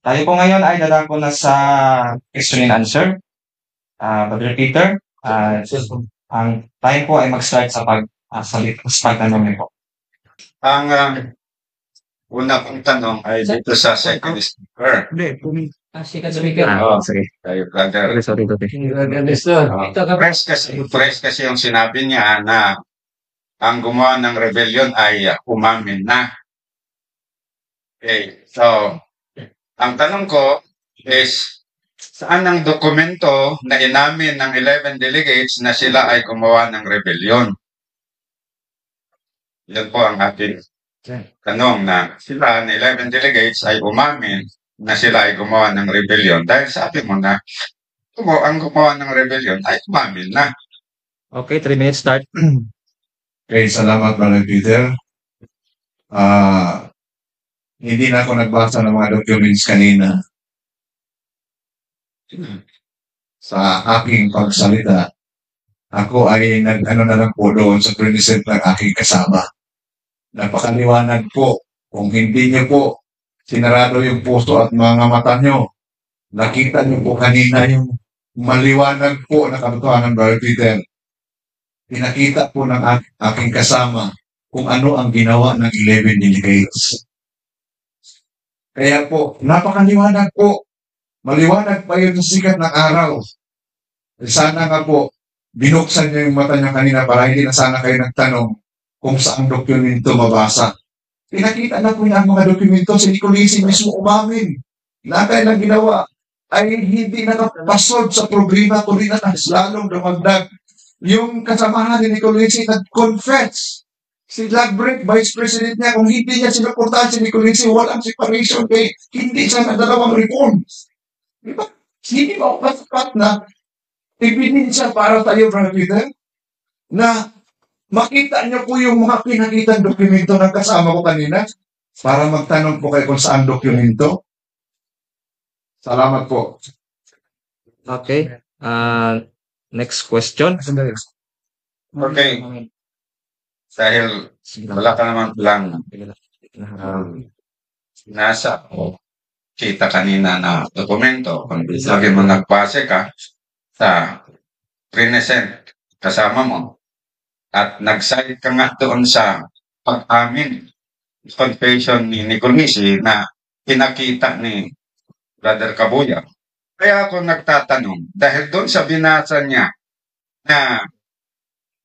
Tayo po ngayon ay dadako na sa question and answer. Brother Peter, ang tayo po ay mag-start sa pagtanong po. Ang una kong tanong ay dito sa second speaker. Second speaker. Sige. Tayo, brother. Sorry. Fresh kasi yung sinabi niya na ang gumawa ng rebellion ay umamin na. Okay, so, ang tanong ko is, saan ang dokumento na inamin ng 11 delegates na sila ay gumawa ng rebellion? Yan po ang ating tanong, na sila na 11 delegates ay umamin na sila ay gumawa ng rebellion dahil sabi mo na ang gumawa ng rebellion ay umamin na. Okay, 3 minutes start. Okay, salamat Brother Peter. Hindi na ako nagbasa ng mga documents kanina. Sa aking pagsalita, ako ay nag-ano na lang po doon sa present ng aking kasama. Napakaliwanag po. Kung hindi niyo po sinarado yung puso at mga mata niyo, nakita niyo po kanina yung maliwanag po na katotohanan, Brother Peter. Pinakita po ng aking kasama kung ano ang ginawa ng 11 delegates. Kaya po, napakaliwanag po. Maliwanag pa yun sa sikat ng araw. Sana nga po, binuksan niyo yung mata niya kanina para hindi na sana kayo nagtanong kung saan dokumento mabasa. Pinakita na po niya ang mga dokumento. Si Nicolisi mismo umamin. Lahat ng ginawa ay hindi nakapasod sa problema, kundi na lalong dumagdag. Yung kasamahan ni Nicolisi nag-confess. Si Lagbrecht, Vice President niya, kung hindi niya sinuportahan si Nicolisi, walang separation day, hindi siya nagdalawang reforms. Diba? Hindi ba sapat na ebidensya para tayo, Brother Peter, na makita niyo po yung mga pinakitang dokumento ng kasama ko kanina para magtanong po kayo kung saan dokumento? Salamat po. Okay. Next question. Okay. Dahil wala ka naman lang nasa kita kanina na dokumento, kung lagi mo nagbase ka sa present kasama mo at nag-cite ka nga doon sa pag-amin, confession ni Nicolisi na pinakita ni Brother Kabuya. Kaya ako nagtatanong, dahil doon sa binasa niya na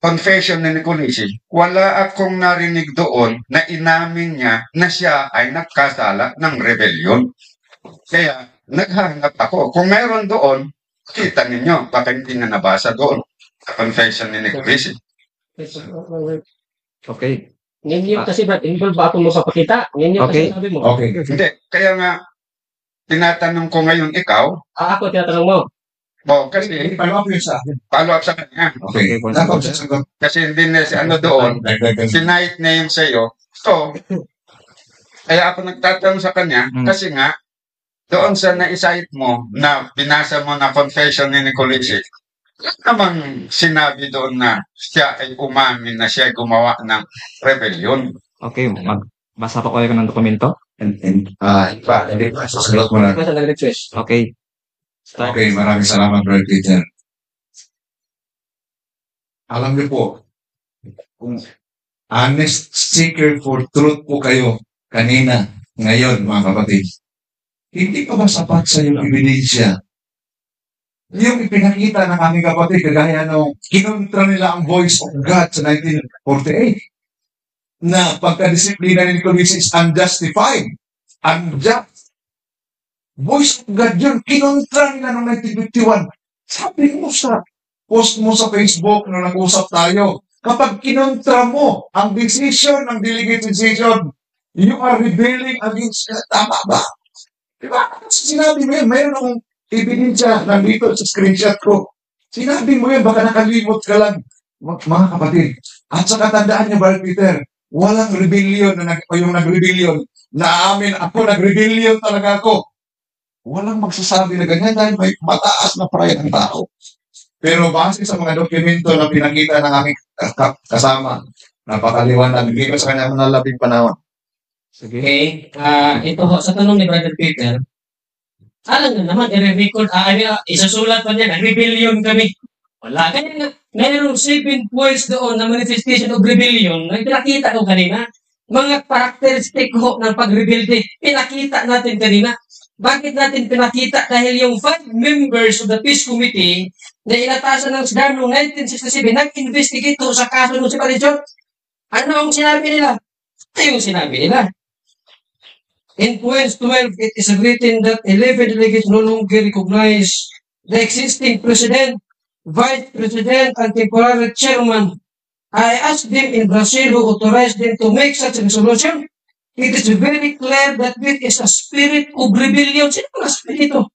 confession ni Nicolisi, wala akong narinig doon na inamin niya na siya ay nagkasala ng rebellion. Kaya naghanap ako. Kung meron doon, kita ninyo, baka hindi na nabasa doon sa confession ni Nicolisi. Okay. Ninyo kasi ba, involve ba ako mo sa pakita? Ninyo Okay. kasi sabi mo. Okay. Hindi, kaya nga, tinatanong ko ngayon ikaw, Ako tinatanong mo. kasi Follow up yun sa akin. follow up sa kanya. Okay. Dapat sa sagot. Kasi hindi na si ano doon, tonight na yun sa'yo. So, kaya ako nagtatanong sa kanya, kasi nga, doon sa na-cite mo, na binasa mo na confession ni Nicolisi, namang sinabi doon na siya ay umamin na siya ay gumawa ng rebellion. Okay, magbasa pa kayo ng dokumento. Hindi pa. Sasagot mo na. Basta nag-request. Okay. Start. Okay, maraming salamat, Brother Peter. Alam niyo po, kung honest seeker for truth po kayo kanina, ngayon, mga kapatid, hindi pa ba sapat sa iyong ebidensya? Yung ipinakita ng aming kapatid, kagaya nung kinontra nila ang voice of God sa 1948, na pagkadisiplina ni Nicolisi is unjustified, unjust. Voice of God yun, kinontra nila noong 1951. Sabi mo sa post mo sa Facebook nung nag-usap tayo, kapag kinontra mo ang decision ng delegate decision, you are rebelling against God. Tama ba? Diba? Sinabi mo yun, mayroon akong ebidensya nandito sa screenshot ko. Sinabi mo yun, baka nakalimot ka lang. Mga kapatid, at sa katandaan niya, Brother Peter, walang rebellion o yung nag-rebellion. Naamin ako, nag-rebellion talaga ako. Walang magsasabi na ganyan dahil may mataas na pride ng tao. Pero base sa mga dokumento na pinakita ng aming kasama, napakaliwanag, hindi ko sa kanya manalabing panahon. Sige. Okay. Ito ho, sa tanong ni Brother Peter, Alam na naman, i-record, isasulat pa niya, rebellion kami. Wala. Kaya nga, mayroong 7 points doon na manifestation of rebellion na pinakita ko kanina. Mga characteristic ho ng pag-rebelde, pinakita natin kanina. Bakit natin pinakita? Dahil yung 5 members of the Peace Committee na inatasan ng SDAR noong 1967, nag-investigate ho sa kaso ng separation. Ano ang sinabi nila? Ito yung sinabi nila. In points 12, it is written that 11 delegates no longer recognize the existing president, vice president, and temporary chairman. I asked them in Brazil who authorized them to make such a resolution. It is very clear that this is a spirit of rebellion. Sino ang spirito?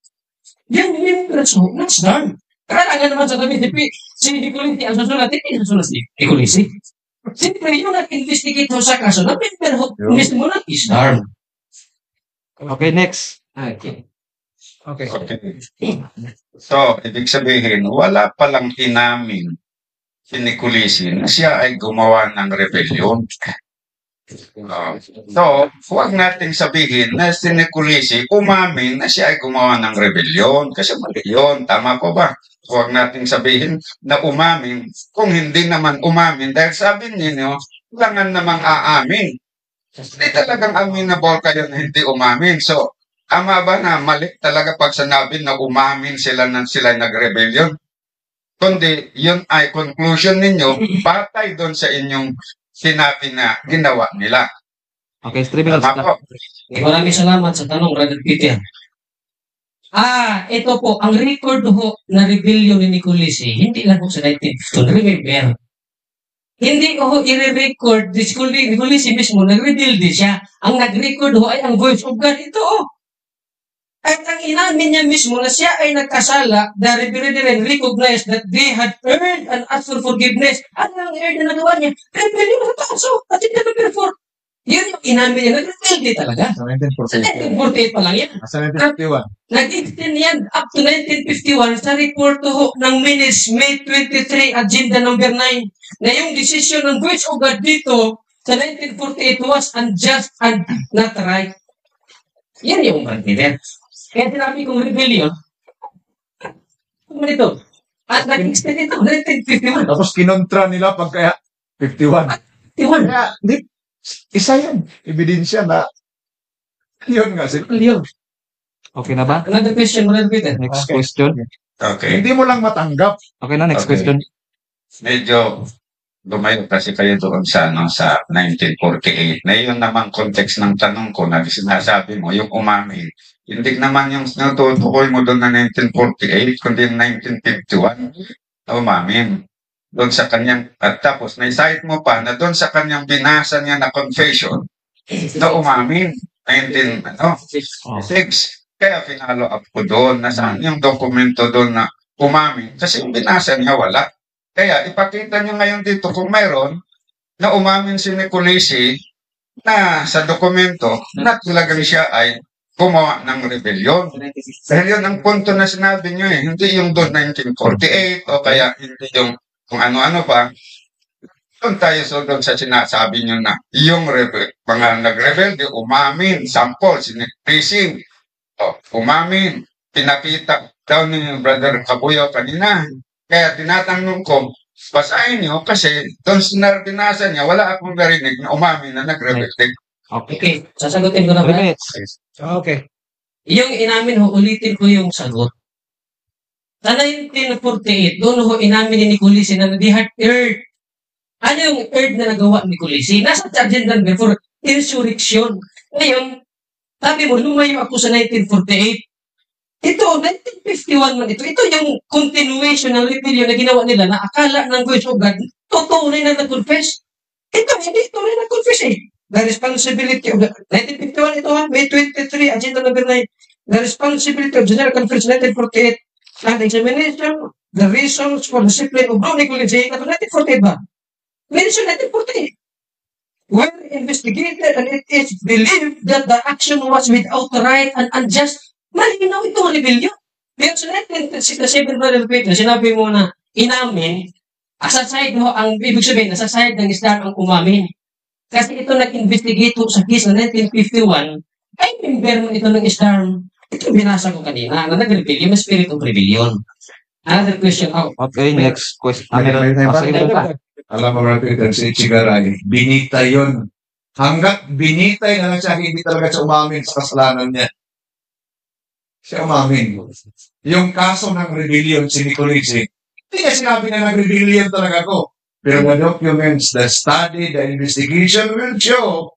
Yung members ho, that's done. Kailangan naman sa WTP, si Nicolisi ang susunod, hindi susunod si Nicolisi. Siyempre, yung nag-investigate ho sa kaso, na member ho, mismo na is done. Okay, next. Okay. Okay. Okay. So, ibig sabihin, wala palang inamin si Nicolisi na siya ay gumawa ng rebellion. So, huwag nating sabihin na si Nicolisi umamin na siya ay gumawa ng rebellion. Kasi mali yun. Tama po ba? Huwag nating sabihin na umamin kung hindi naman umamin. Dahil sabi ninyo, kailangan namang aamin. Hindi talagang amenable kayo na hindi umamin. So, tama ba na mali talaga pag sanabi na umamin sila na sila nag-rebellion? Kundi, yun ay conclusion ninyo, batay doon sa inyong sinabi na ginawa nila. Okay, streaming Tama po. Maraming salamat sa tanong, Brother Peter. Ito po, ang record ho na rebellion ni Nicolisi, hindi lang po sa 1952. Remember, hindi ko ho i-record, kundi Nicolisi mismo, nag-rebelde siya. Ang nag-record ho ay ang voice of God. Ito ho. At ang inamin niya mismo na siya ay nagkasala, the reverend recognized that they had earned and asked for forgiveness. Ano ang earned na nagawa niya? Rebellion sa kaso. At hindi number 4. Yun yung inamin niya. Nag-rebelde talaga. Sa Sa 1948. 1948 pa lang yan. Sa 1951. Nag-extend yan up to 1951 sa report ho ng minutes May 23 agenda number 9 na yung decision ng Voice of God dito sa 1948 was unjust and not right. Yan yung brother. Kaya sinabi kong rebellion. Ano ito? At nag-extend ito 1951. Tapos kinontra nila pagka 51. 51. Kaya, isa yan. Ebidensya na yun nga sila. Rebellion. Okay na ba? Another question, Brother Peter. Next Okay. question. Okay. Hindi mo lang matanggap. Okay na, next Okay. question. Medyo lumayo kasi kayo doon sa 1948. Na yun naman context ng tanong ko na sinasabi mo, yung umamin. Hindi naman yung natutukoy mo doon na 1948, kundi 1951 na umamin. Doon sa kanyang, at tapos na-cite mo pa na doon sa kanyang binasa niya na confession na umamin. 1906. Kaya finalo up ko doon, nasaan yung dokumento doon na umamin. Kasi yung binasa niya wala. Kaya ipakita niyo ngayon dito kung mayroon na umamin si Nicolisi na sa dokumento na talagang siya ay gumawa ng rebellion. Dahil yun ang punto na sinabi niyo eh. Hindi yung doon 1948 o kaya hindi yung kung ano-ano pa. Doon tayo so doon sa sinasabi niyo na yung mga nag-rebelde umamin. Sample, si Nicolisi. Umamin. Pinakita daw ni Brother Cabuyo kanina. Kaya tinatanong ko, basahin niyo kasi doon binasa niya, wala akong narinig na umamin na nag-rebelde. Okay, sasagutin ko na 3 ba? minutes. Okay. Yung inamin ho, ulitin ko yung sagot. Sa 1948, doon ho inamin ni Nicolisi na they had erred. Ano yung erred na nagawa ni Nicolisi? Nasa agenda before insurrection. Ngayon, sabi mo, lumayo ako sa 1948. Ito, 1951 man ito. Ito yung continuation ng rebellion na ginawa nila na akala ng Voice of God, totoo na nag-confess. Ito, hindi ito na nag-confess eh. The responsibility of the 1951 ito ha, May 23, agenda number 9. The responsibility of General Conference 1948 and examination, the reasons for the discipline of Bro Nicolisi, ito 1948 ba? Mention 1948. Were investigated and it is believed that the action was without right and unjust. Malinaw ito ang rebellion. Pero sa 1967, Brother Peter, sinabi mo na inamin, asaside mo, ang ibig sabihin, asaside ng Islam ang umamin. Kasi ito nag-investigate sa case na 1951, ay member mo ito ng Islam. Ito binasa ko kanina na nag-rebellion, may spirit of rebellion. Another question, Okay, next question. May- may- Sige pa. Alam mo, Brad Peter, si Chigaray, binitay yun. Hanggat binitay na lang siya, hindi talaga siya umamin sa kasalanan niya. Siya umamin. Yung kaso ng rebellion, si Nicolisi, hindi niya sinabi na nag-rebellion talaga ako. Pero the documents, the study, the investigation will show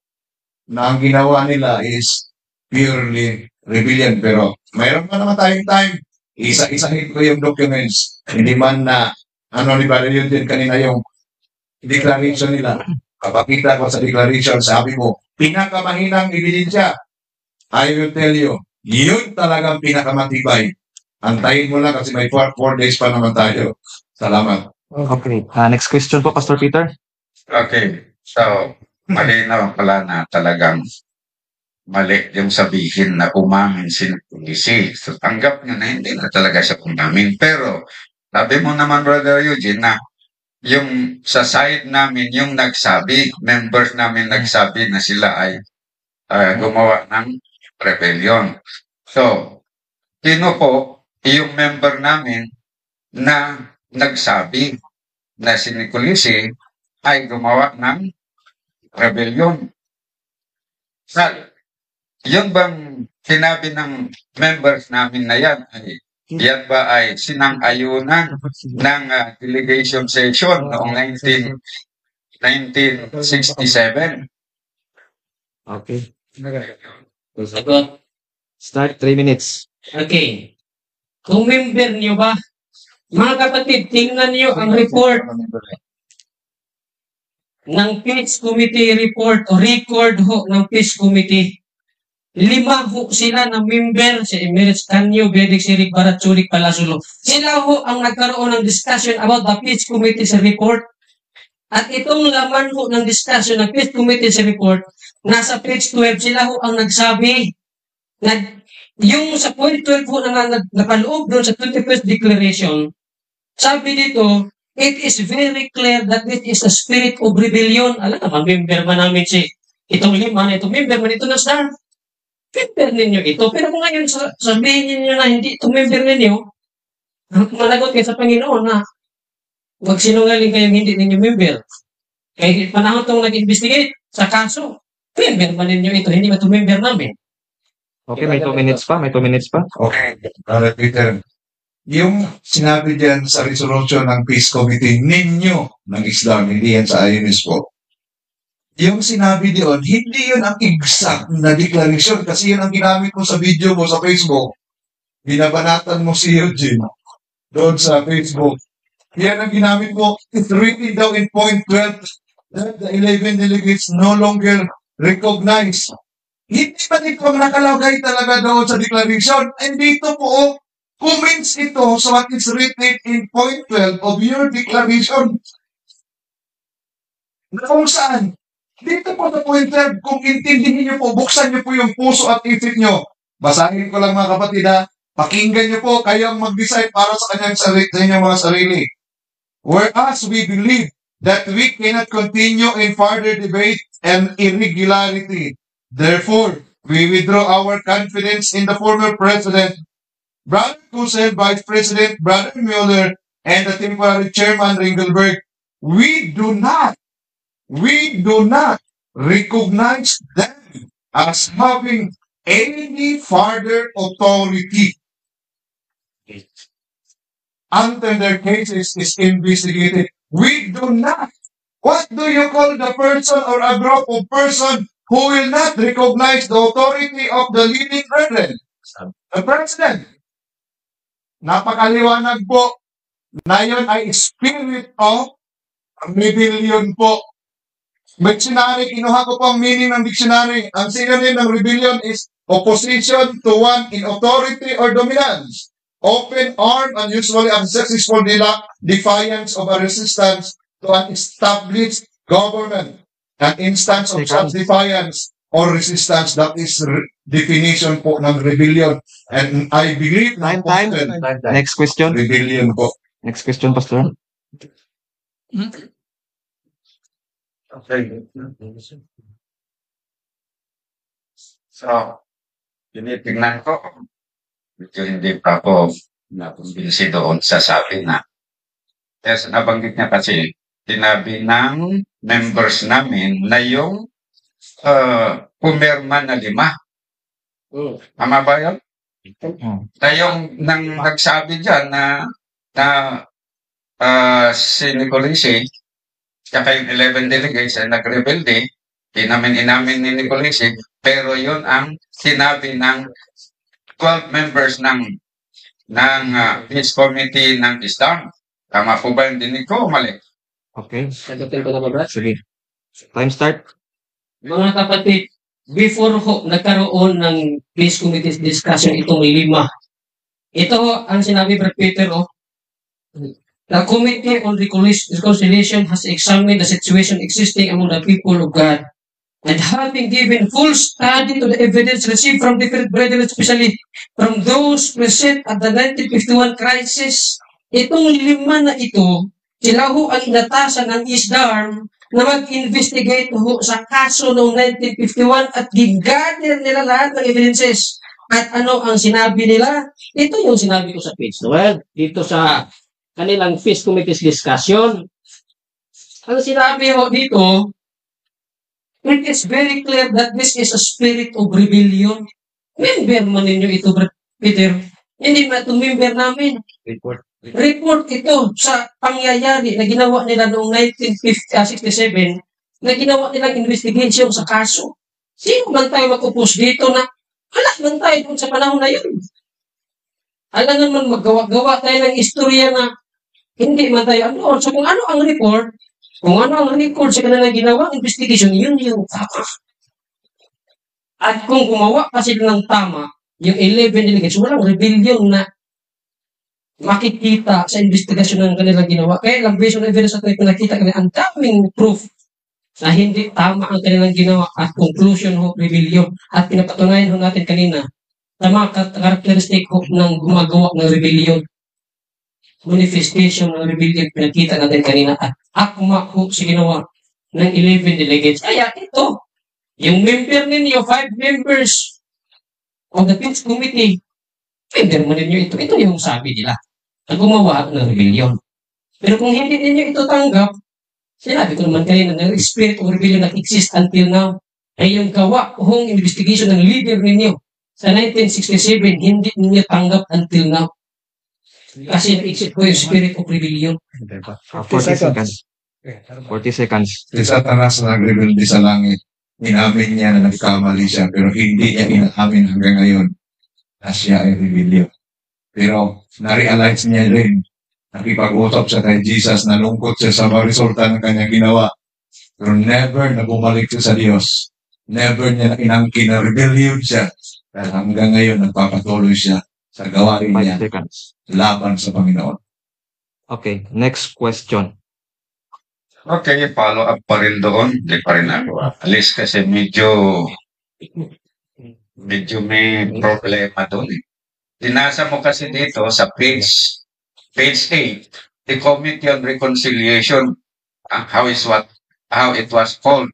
na ang ginawa nila is purely rebellion. Pero mayroon pa naman tayong time. Isa-isahin ko yung documents. Hindi man na, ni Brother yun din kanina yung declaration nila. Kapakita ko sa declaration, sabi mo, pinakamahinang ebidensya. I will tell you, yun talagang pinakamatibay. Antayin mo lang kasi may 4 days pa naman tayo. Salamat. Okay. Next question po, Pastor Peter. Okay. So, malinaw pala na talagang mali yung sabihin na umamin si Nicolisi. So, tanggap nyo na hindi na talaga siya umamin. Pero, sabi mo naman, Brother Eugene, na yung sa side namin, yung nagsabi, members namin nagsabi na sila ay gumawa ng rebellion. So, sino po yung member namin na nagsabi na si Nicolisi ay gumawa ng rebellion? Yun bang sinabi ng members namin na yan yan ba ay sinang-ayunan ng delegation session noong 1967? Okay. sagot. Start 3 minutes. Okay. Kung member niyo ba, mga kapatid, tingnan niyo ang report ng Peace Committee report o record ho ng Peace Committee. 5 ho sila na member, si Emeritus Tanyo, Bedik, Sirik, Baratsulik, Palasulo. Sila ho ang nagkaroon ng discussion about the Peace Committee's report. At itong laman ho ng discussion ng Peace Committee's report, nasa page 12, sila ho ang nagsabi na yung sa point 12 ho na nakaloob doon sa 21st declaration, sabi dito, it is very clear that this is a spirit of rebellion. Alam naman, member man namin si itong 5 na itong member man ito na sa member ninyo ito. Pero kung ngayon sabihin ninyo na hindi ito member ninyo, managot kayo sa Panginoon na huwag sinungaling kayong hindi ninyo member. Kaya panahon itong nag-investigate sa kaso, member man ninyo ito, hindi ba ito member namin? Okay, may 2 minutes pa. May 2 minutes pa. Okay, Brother Peter. Yung sinabi diyan sa resolution ng Peace Committee ninyo ng Islam, hindi yan sa IMS po. Yung sinabi diyon, hindi yun ang exact na declaration kasi yun ang ginamit mo sa video mo sa Facebook. Binabanatan mo si Eugene doon sa Facebook. Yan ang ginamit mo. It's written daw in point 12 that the 11 delegates no longer recognize. Hindi pa dito ang nakalagay talaga doon sa declaration. And dito po, comments ito sa what is written in point 12 of your declaration. Na kung saan, dito po sa point 12, kung intindihin niyo po, buksan niyo po yung puso at isip niyo. Basahin ko lang mga kapatid ha. Pakinggan niyo po, kayo ang mag-decide para sa kanyang mga sarili. Whereas we believe that we cannot continue in further debate and irregularity. Therefore, we withdraw our confidence in the former President, Brother Kusel, Vice President, Brother Mueller, and the temporary Chairman Ringelberg. We do not recognize them as having any further authority until their cases is investigated. We do not. What do you call the person or a group of person who will not recognize the authority of the leading brethren? The President. Napakaliwanag po na yun ay spirit of rebellion po. Dictionary, kinuha ko po ang meaning ng dictionary. Ang synonym ng rebellion is opposition to one in authority or dominance. Open, armed, and usually unsuccessful defiance of a resistance to an established government. An instance of such defiance or resistance, that is definition po ng rebellion. And I believe na Next question. rebellion po. Next question, Pastor. Okay. So, tinitingnan ko medyo hindi pa ako nakumbinsi doon sa sabi na. Yes, nabanggit niya kasi, sinabi ng members namin na yung pumirma na 5. Tama ba yun? Na yung nagsabi dyan na si Nicolisi, tsaka yung 11 delegates ay nag-rebelde, inamin ni Nicolisi, pero yun ang sinabi ng 12 members ng peace committee ng ISDAM. Tama po ba yung dinig ko o mali? Okay. Sagutin ko na ba, Brad? Sige. Time start. Mga kapatid, before ho nagkaroon ng peace committee discussion itong 5, ito ho ang sinabi Brad Peter ho, the Committee on Reconciliation has examined the situation existing among the people of God and having given full study to the evidence received from different brethren, especially from those present at the 1951 crisis, itong 5 na ito, sila ho ang inatasan ng ISDARM na mag-investigate ho sa kaso noong 1951 at gigather nila lahat ng evidences. At ano ang sinabi nila? Ito yung sinabi ko sa page 12, dito sa kanilang peace committee's discussion. Ang sinabi ho dito, it is very clear that this is a spirit of rebellion. Member man ninyo ito, Peter. Hindi ba itong member namin? Report ito sa pangyayari na ginawa nila noong 1967 na ginawa nilang investigation sa kaso. Sino man tayo mag-upos dito na wala man tayo doon sa panahon na yun? Alam naman maggawa-gawa tayo ng istorya na hindi man tayo ano. So kung ano ang report, kung ano ang record sa kanilang ginawang investigation, yun yung tama. At kung gumawa pa sila ng tama, yung 11 delegates, walang rebellion na makikita sa investigasyon ng kanilang ginawa. Kaya lang, based on evidence at pinakita kami, ang daming proof na hindi tama ang kanilang ginawa at conclusion ho, rebellion. At pinapatunayan ho natin kanina na mga karakteristik ho ng gumagawa ng rebellion. Manifestation ng rebellion, pinakita natin kanina at akma ho sa ginawa ng 11 delegates. Kaya ito, yung member ninyo, 5 members of the peace committee, member mo ninyo ito. Ito yung sabi nila na gumawa ng rebellion. Pero kung hindi ninyo ito tanggap, sinabi ko naman kanina na spirit of rebellion that exists until now ay yung gawa hong investigation ng leader ninyo sa 1967, hindi ninyo tanggap until now. Kasi na-exit ko yung spirit of rebellion. 40 seconds. 40 seconds. Si Satanas na nag-rebelde sa langit. Inamin niya na nagkamali siya, pero hindi niya inaamin hanggang ngayon na siya ay rebellion. Pero na-realize niya rin, nakipag-usap siya kay Jesus, nalungkot siya sa mga resulta ng kanyang ginawa. Pero never na bumalik siya sa Diyos. Never niya na inangkin na rebellion siya. Dahil hanggang ngayon, nagpapatuloy siya sa gawain 5 niya seconds. laban sa Panginoon. Okay, next question. Okay, follow up pa rin doon. Hindi pa rin ako alis kasi medyo may problema doon eh. Dinasa mo kasi dito sa page 8, the Committee on Reconciliation, how it was called,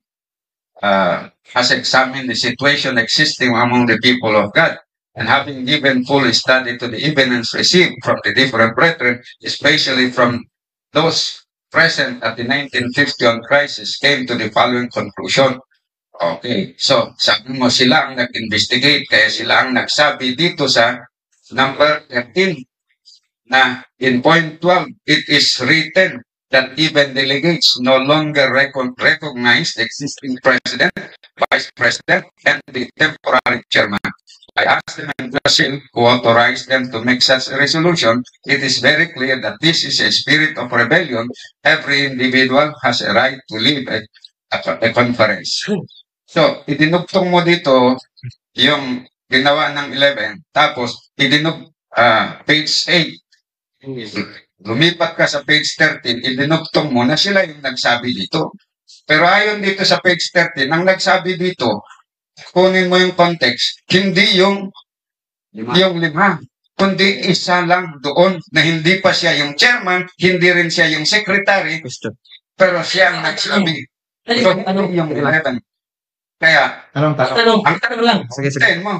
has examined the situation existing among the people of God, and having given full study to the evidence received from the different brethren, especially from those present at the 1951 crisis, came to the following conclusion. Okay, so sabi mo sila ang nag-investigate, kaya sila ang nagsabi dito sa number 13 na in point 12, it is written that even delegates no longer recognize the existing president, vice president, and the temporary chairman. I asked them in Brazil who authorized them to make such a resolution. It is very clear that this is a spirit of rebellion. Every individual has a right to leave a conference. So, idinugtong mo dito yung ginawa ng 11, tapos page 8, lumipat ka sa page 13, idinugtong mo na sila yung nagsabi dito. Pero ayon dito sa page 13, ang nagsabi dito, kunin mo yung context, hindi yung 5, kundi isa lang doon na hindi pa siya yung chairman, hindi rin siya yung secretary, pero siya ang nagsabi. So, yung 11. Kaya, Tanong lang. Sige. explain mo.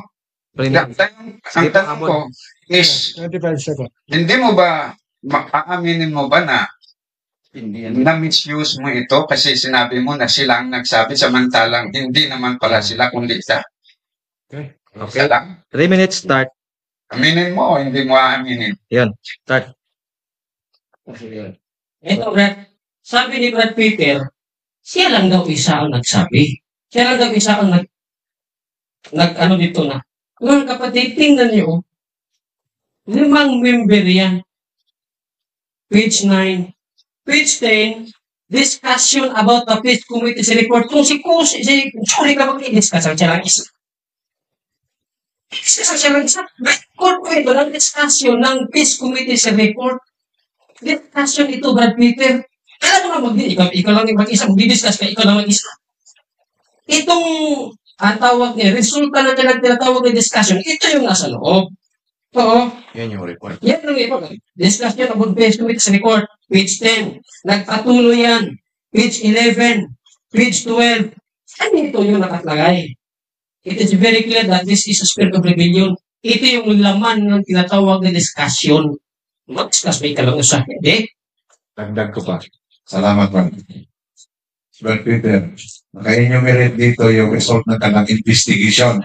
Ang tanong ko is, 25 seconds. hindi mo ba, aaminin mo ba na na-misuse mo ito kasi sinabi mo na sila ang nagsabi samantalang hindi naman pala sila kundi isa. Okay. Isa lang. 3 minutes start. Aminin mo o hindi mo aaminin? Start. Ito, Brad, sabi ni Brad Peter, siya lang daw isa ang nagsabi. Siya lang daw isa ang ano dito na. Mga kapatid, tingnan niyo, 5 member yan. Page 9. Page 10, discussion about the Peace Committee's report. Kung sorry ka mag-i-discuss ang siya lang isa. Discuss ang siya lang isa. Record ko ito ng discussion ng Peace Committee's report. Discussion ito, Brad Peter. Kailan mo lang ikaw lang mag-isa, mag-discuss ka, ikaw lang mag-isa. Itong ang tawag niya, resulta na tinatawag na discussion, ito yung nasa loob. Oo. Yan yung report. Yan yung report. Discussion about Peace Committee's report. Page 10. Nagpatuloy yan. Page 11. Page 12. Ano ito yung nakatlagay? It is very clear that this is a spirit of rebellion. Ito yung laman ng tinatawag na discussion. Mag-discuss ba ikaw lang sa hindi? Dagdag ko pa. Salamat, Brad. Brad Peter, naka-enumerate dito yung result ng kanilang investigation.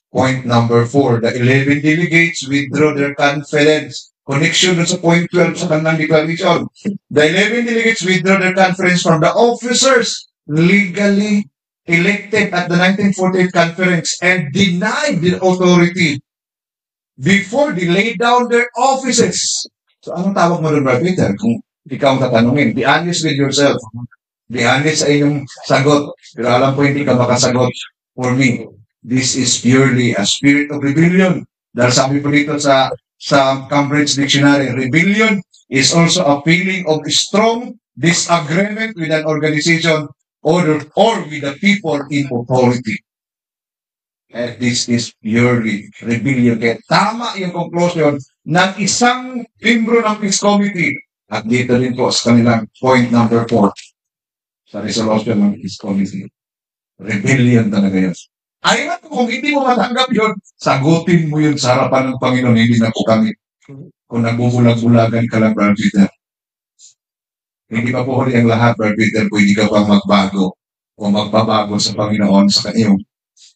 Point number 4, the 11 delegates withdraw their confidence. Connection dun sa point 12 sa kanilang declaration. The 11 delegates withdraw their conference from the officers legally elected at the 1948 conference and denied their authority before they laid down their offices. So, anong tawag mo doon, Brad Peter? Kung ikaw ang tatanungin, be honest with yourself. Be honest sa inyong sagot. Pero alam ko hindi ka makasagot. For me, this is purely a spirit of rebellion. Dahil sabi po dito sa Cambridge Dictionary, rebellion is also a feeling of strong disagreement with an organization or with the people in authority. And this is purely rebellion. Kaya tama yung conclusion ng isang membro ng Peace Committee. At dito din po sa kanilang point number 4 sa resolution ng Peace Committee. Rebellion talaga yun. Ayun, kung hindi mo matanggap yun, sagutin mo yun sa harapan ng Panginoon, hindi na po kami. Kung nagbubulag-bulagan ka lang, Brad Peter. Hindi pa po huli ang lahat, Brad Peter, kung hindi ka pang magbago o magbabago sa Panginoon sa kanyang.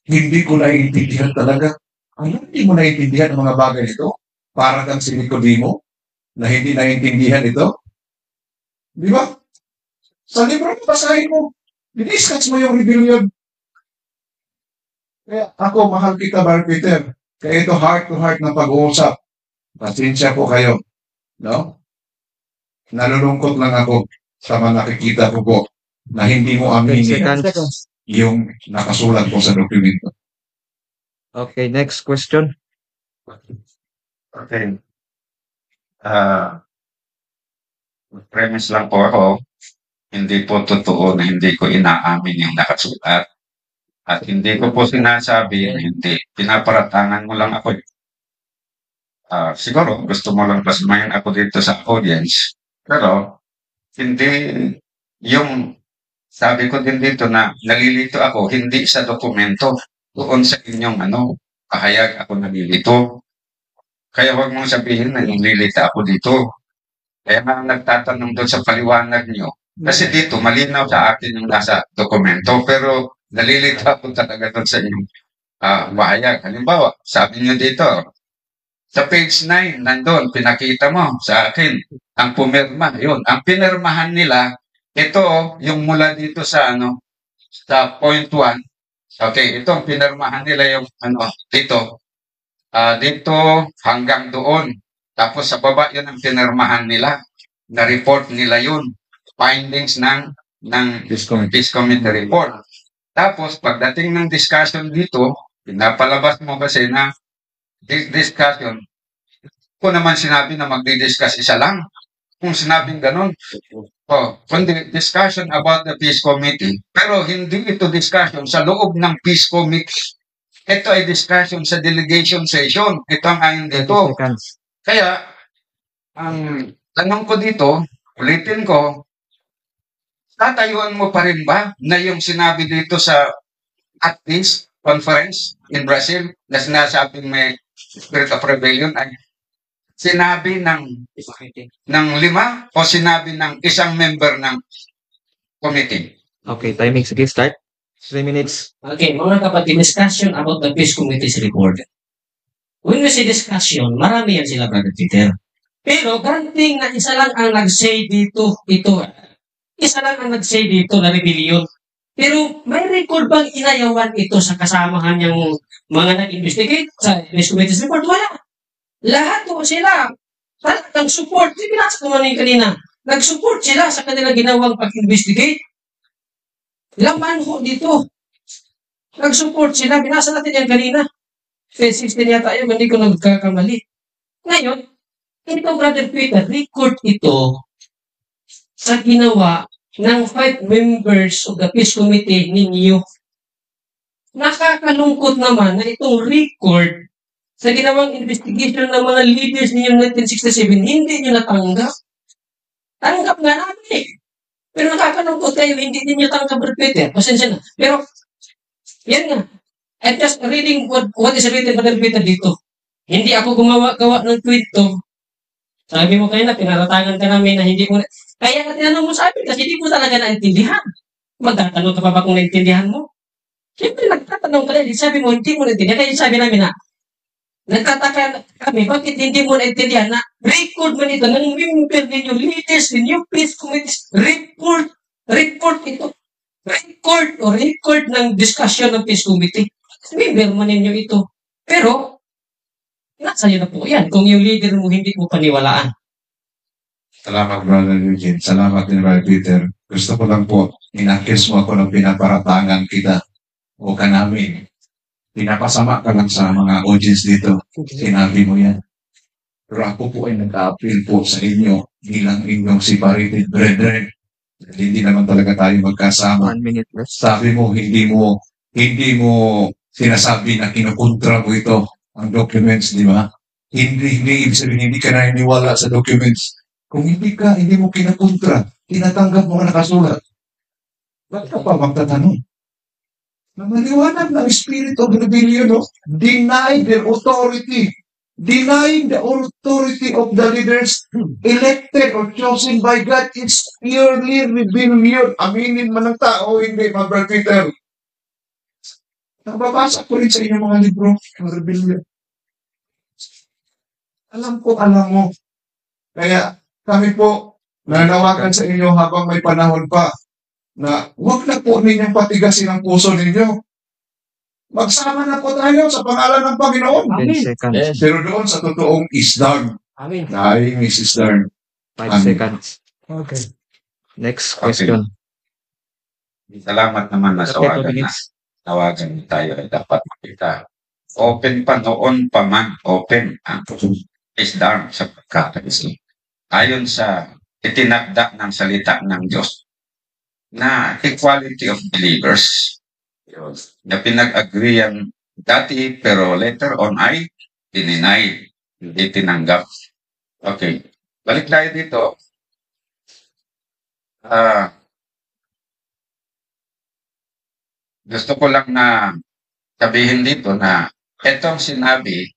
Hindi ko naiintindihan talaga. Ano, hindi mo naiintindihan ang mga bagay ito? Para kang si Nicodemo na hindi naiintindihan ito? Di ba? Sa libro mo, basahin mo. Diniscuss mo yung rebellion. Kaya ako, mahal kita, Brad Peter. Kaya ito heart-to-heart na pag-uusap. Pasensya po kayo. No? Nalulungkot lang ako sa mga nakikita ko po na hindi mo aminin yung nakasulat po sa dokumento. Okay, next question. Okay. Premise lang po ako, hindi po totoo na hindi ko inaamin yung nakasulat. At hindi ko po sinasabi na hindi. Pinaparatangan mo lang ako. Siguro, gusto mo lang pasmayan ako dito sa audience. Pero, hindi yung sabi ko din dito na nalilito ako, hindi sa dokumento. Doon sa inyong pahayag ako nalilito. Kaya huwag mong sabihin na nililita ako dito. Kaya nga nagtatanong doon sa paliwanag nyo. Kasi dito, malinaw sa akin yung nasa dokumento. Pero nalilito ako talaga doon sa inyong pahayag. Halimbawa, sabi nyo dito, sa page 9, nandun, pinakita mo sa akin, ang pumirma. Yun, ang pinirmahan nila, ito, yung mula dito sa sa point 1. Okay, ito ang pinirmahan nila yung dito. Dito hanggang doon. Tapos sa baba yun ang pinirmahan nila. Na-report nila yun. Findings ng Peace Committee report. Tapos pagdating ng discussion dito, pinapalabas mo kasi na this discussion, ko naman sinabi na magdi-discuss isa lang. Kung sinabing ganun, kundi discussion about the Peace Committee. Pero hindi ito discussion sa loob ng Peace Committee. Ito ay discussion sa delegation session. Ito ang ayon dito. Kaya, ang tanong ko dito, ulitin ko, tatayuan mo pa rin ba na yung sinabi dito sa at least conference in Brazil na sinasabing may spirit of rebellion ay sinabi ng 5 o sinabi ng isang member ng committee? Okay, timing. Sige, start. 3 minutes. Okay, mga kapatid, discussion about the Peace Committee's report. When we say discussion, marami yan sila, Brother Peter. Pero granting na isa lang ang nag-say dito, isa lang ang nag-say dito na rebellion. Pero may record bang inayawan ito sa kasamahan niyang mga nag-investigate sa Peace Committee's report? Wala. Lahat po sila talagang support. Di binasa ko man yung kanina. Nag-support sila sa kanilang ginawang pag-investigate. Laman ho dito. Nag-support sila. Binasa natin yan kanina. Phase 16 yata yun, hindi ko nagkakamali. Ngayon, ito, Brother Peter, record ito sa ginawa ng 5 members of the Peace Committee ninyo. Nakakalungkot naman na itong record sa ginawang investigation ng mga leaders ninyo 1967, hindi nyo natanggap. Tanggap nga namin eh. Pero nakakalungkot kayo, hindi ninyo tanggap, Brother Peter. Pasensya na. Pero, yan nga. I'm just reading what is written, Brother Peter, dito. Hindi ako gumawa-gawa ng tweet to. Sabi mo kayo na, pinaratangan ka namin na hindi mo na... Kaya nga tinanong mo sa akin kasi hindi mo talaga naintindihan. Magtatanong ka pa ba kung naintindihan mo? Siyempre, nagtatanong ka na. Sabi mo, hindi mo naintindihan. Kaya sabi namin na, nagtataka kami, bakit hindi mo naintindihan na record mo nito ng member ninyo, leaders ninyo, Peace Committee, report ito. Record ng discussion ng Peace Committee. Member mo ninyo ito. Pero, nasa iyo na po yan. Kung yung leader mo hindi mo paniwalaan. Salamat, Brother Eugene. Salamat din, Brother Peter. Gusto ko lang po, inakis mo ako ng pinaparatangan kita o ka namin. Pinapasama ka lang sa mga audience dito. Sinabi mo yan. Pero ako po ay nag-a-appeal po sa inyo bilang inyong separated brethren. Hindi naman talaga tayo magkasama. 1 minute left. Sabi mo, hindi mo sinasabi na kinukontra mo ito, ang documents, di ba? Hindi ibig sabihin, hindi ka naniniwala sa documents. Kung hindi mo kinakontra, tinatanggap mo ang nakasulat. Ba't ka pa magtatanong? Na maliwanag ng spirit of rebellion, no? Deny the authority. Denying the authority of the leaders elected or chosen by God. It's purely rebellion. Aminin man ng tao, hindi, mga Brother Peter. Nababasa ko rin sa inyong mga libro ng rebellion. Alam mo. Kaya kami po nanawagan sa inyo habang may panahon pa na huwag na po ninyong patigasin ang puso ninyo. Magsama na po tayo sa pangalan ng Panginoon. 10 seconds. Yes. Pero doon sa totoong isdarn. Amen. Ay, Mrs. Darn. 5 Amen. seconds. Okay. Next Okay. question. Salamat naman na Okay, 2 tawagan na. minutes. Tawagan tayo ay dapat makita. Open pa noon pa man, open ang isdarn sa pagkakaisi. Ayon sa itinakda ng salita ng Diyos na equality of believers. Yun. Na pinag-agreean dati pero later on ay dininay, hindi tinanggap. Okay. Balik tayo dito. Gusto ko lang na sabihin dito na itong sinabi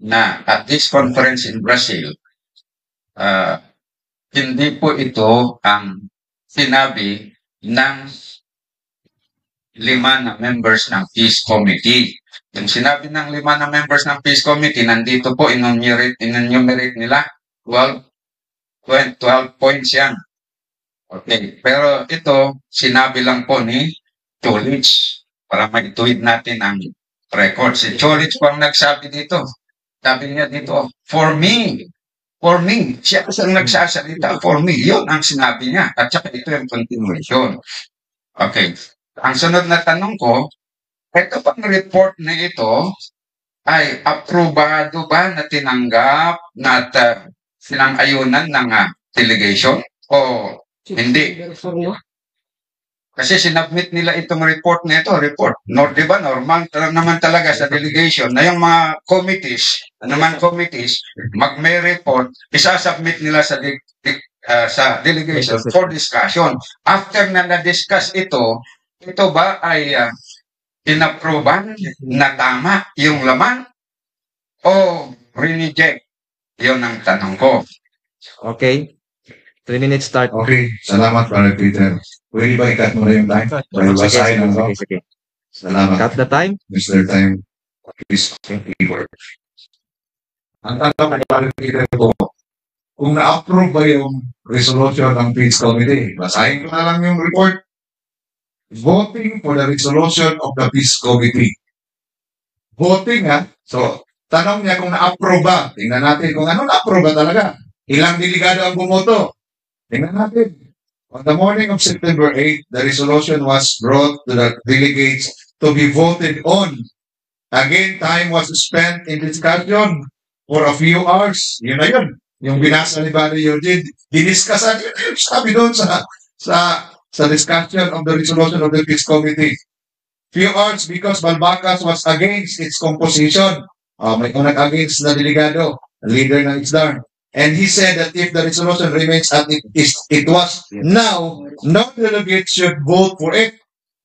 na at this conference in Brazil, hindi po ito ang sinabi ng 5 na members ng Peace Committee. Yung sinabi ng 5 na members ng Peace Committee, nandito po, enumerate nila 12 points yan. Okay. Pero ito, sinabi lang po ni Cholich para maituwid natin ang record. Si Cholich po ang nagsabi dito. Sabi niya dito, for me, siya ang nagsasalita, for me, yun ang sinabi niya. At saka ito yung continuation. Okay. Ang sunod na tanong ko, ito pang report na ito ay aprobado ba na tinanggap na sinang-ayunan ng delegation o hindi? Kasi sinubmit nila itong report na ito, di ba normal naman talaga sa delegation na yung mga committees, may report, isasubmit nila sa delegation for discussion. After na na-discuss ito ba ay inapproban na tama yung laman o rineject? Yun ang tanong ko. Okay. 3 minutes start. Okay, salamat, Brother Peter. Pwede ba ikat mo na yung time? Dahil basahin ang law. Sige. Salamat, Cut the time. Mr. Time. Please, keyword. Ang tanong ni Brother Peter ko, kung na-approve ba yung resolution ng Peace Committee, basahin ko na lang yung report. Voting for the resolution of the Peace Committee. Voting, ha? So, tanong niya kung na-approve ba. Tingnan natin kung ano na-approve ba talaga. Ilang delegado ang bumoto. Tingnan natin. On the morning of September 8, the resolution was brought to the delegates to be voted on. Again, time was spent in discussion for a few hours. Yun na yun. Yung binasa ni Brother Eugene, diniscusan yun. Sabi doon sa discussion of the resolution of the Peace Committee. Few hours because Balbacas was against its composition. May nag-against na delegado, leader ng ISDAR. And he said that if the resolution remains as it was now, no delegate should vote for it.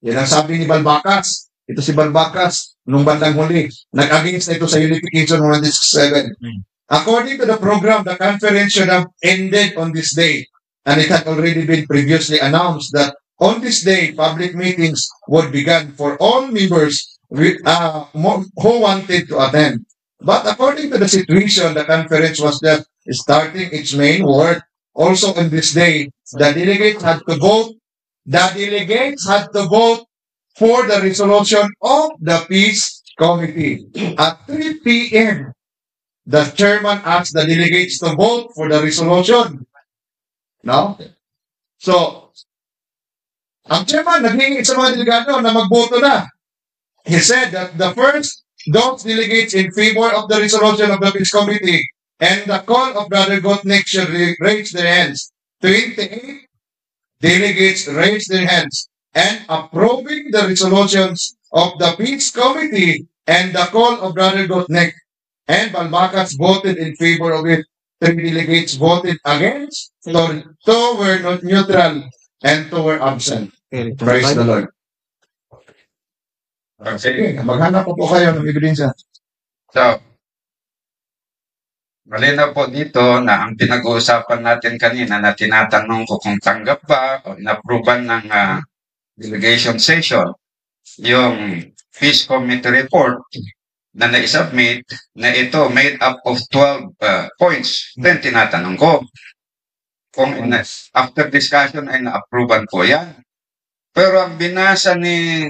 Yan ang sabi ni Balbacas. Ito si Balbacas, nung bandang huli, nag-against na ito sa Unification 167. According to the program, the conference should have ended on this day. And it had already been previously announced that on this day, public meetings would begin for all members who wanted to attend. But according to the situation, the conference was just starting its main work. Also on this day, the delegates had to vote. The delegates had to vote for the resolution of the Peace Committee. At 3 p.m., the chairman asked the delegates to vote for the resolution. No? So, ang chairman naghingi sa mga delegado na magboto na. He said that those delegates in favor of the resolution of the Peace Committee and the call of Brother Gotnick should raise their hands. 28 delegates raised their hands and approving the resolutions of the Peace Committee and the call of Brother Gotnick and Balbacas voted in favor of it. 3 delegates voted against, so 2 were not neutral and 2 were absent. Praise the Lord. Okay. Maghanap po kayo ng ebidensya. So, malinaw po dito na ang pinag-uusapan natin kanina na tinatanong ko kung tanggap ba o inapprovean ng delegation session yung Peace Committee report na na-submit na ito made up of 12 points. Then tinatanong ko kung after discussion ay na-approvean ko yan. Pero ang binasa ni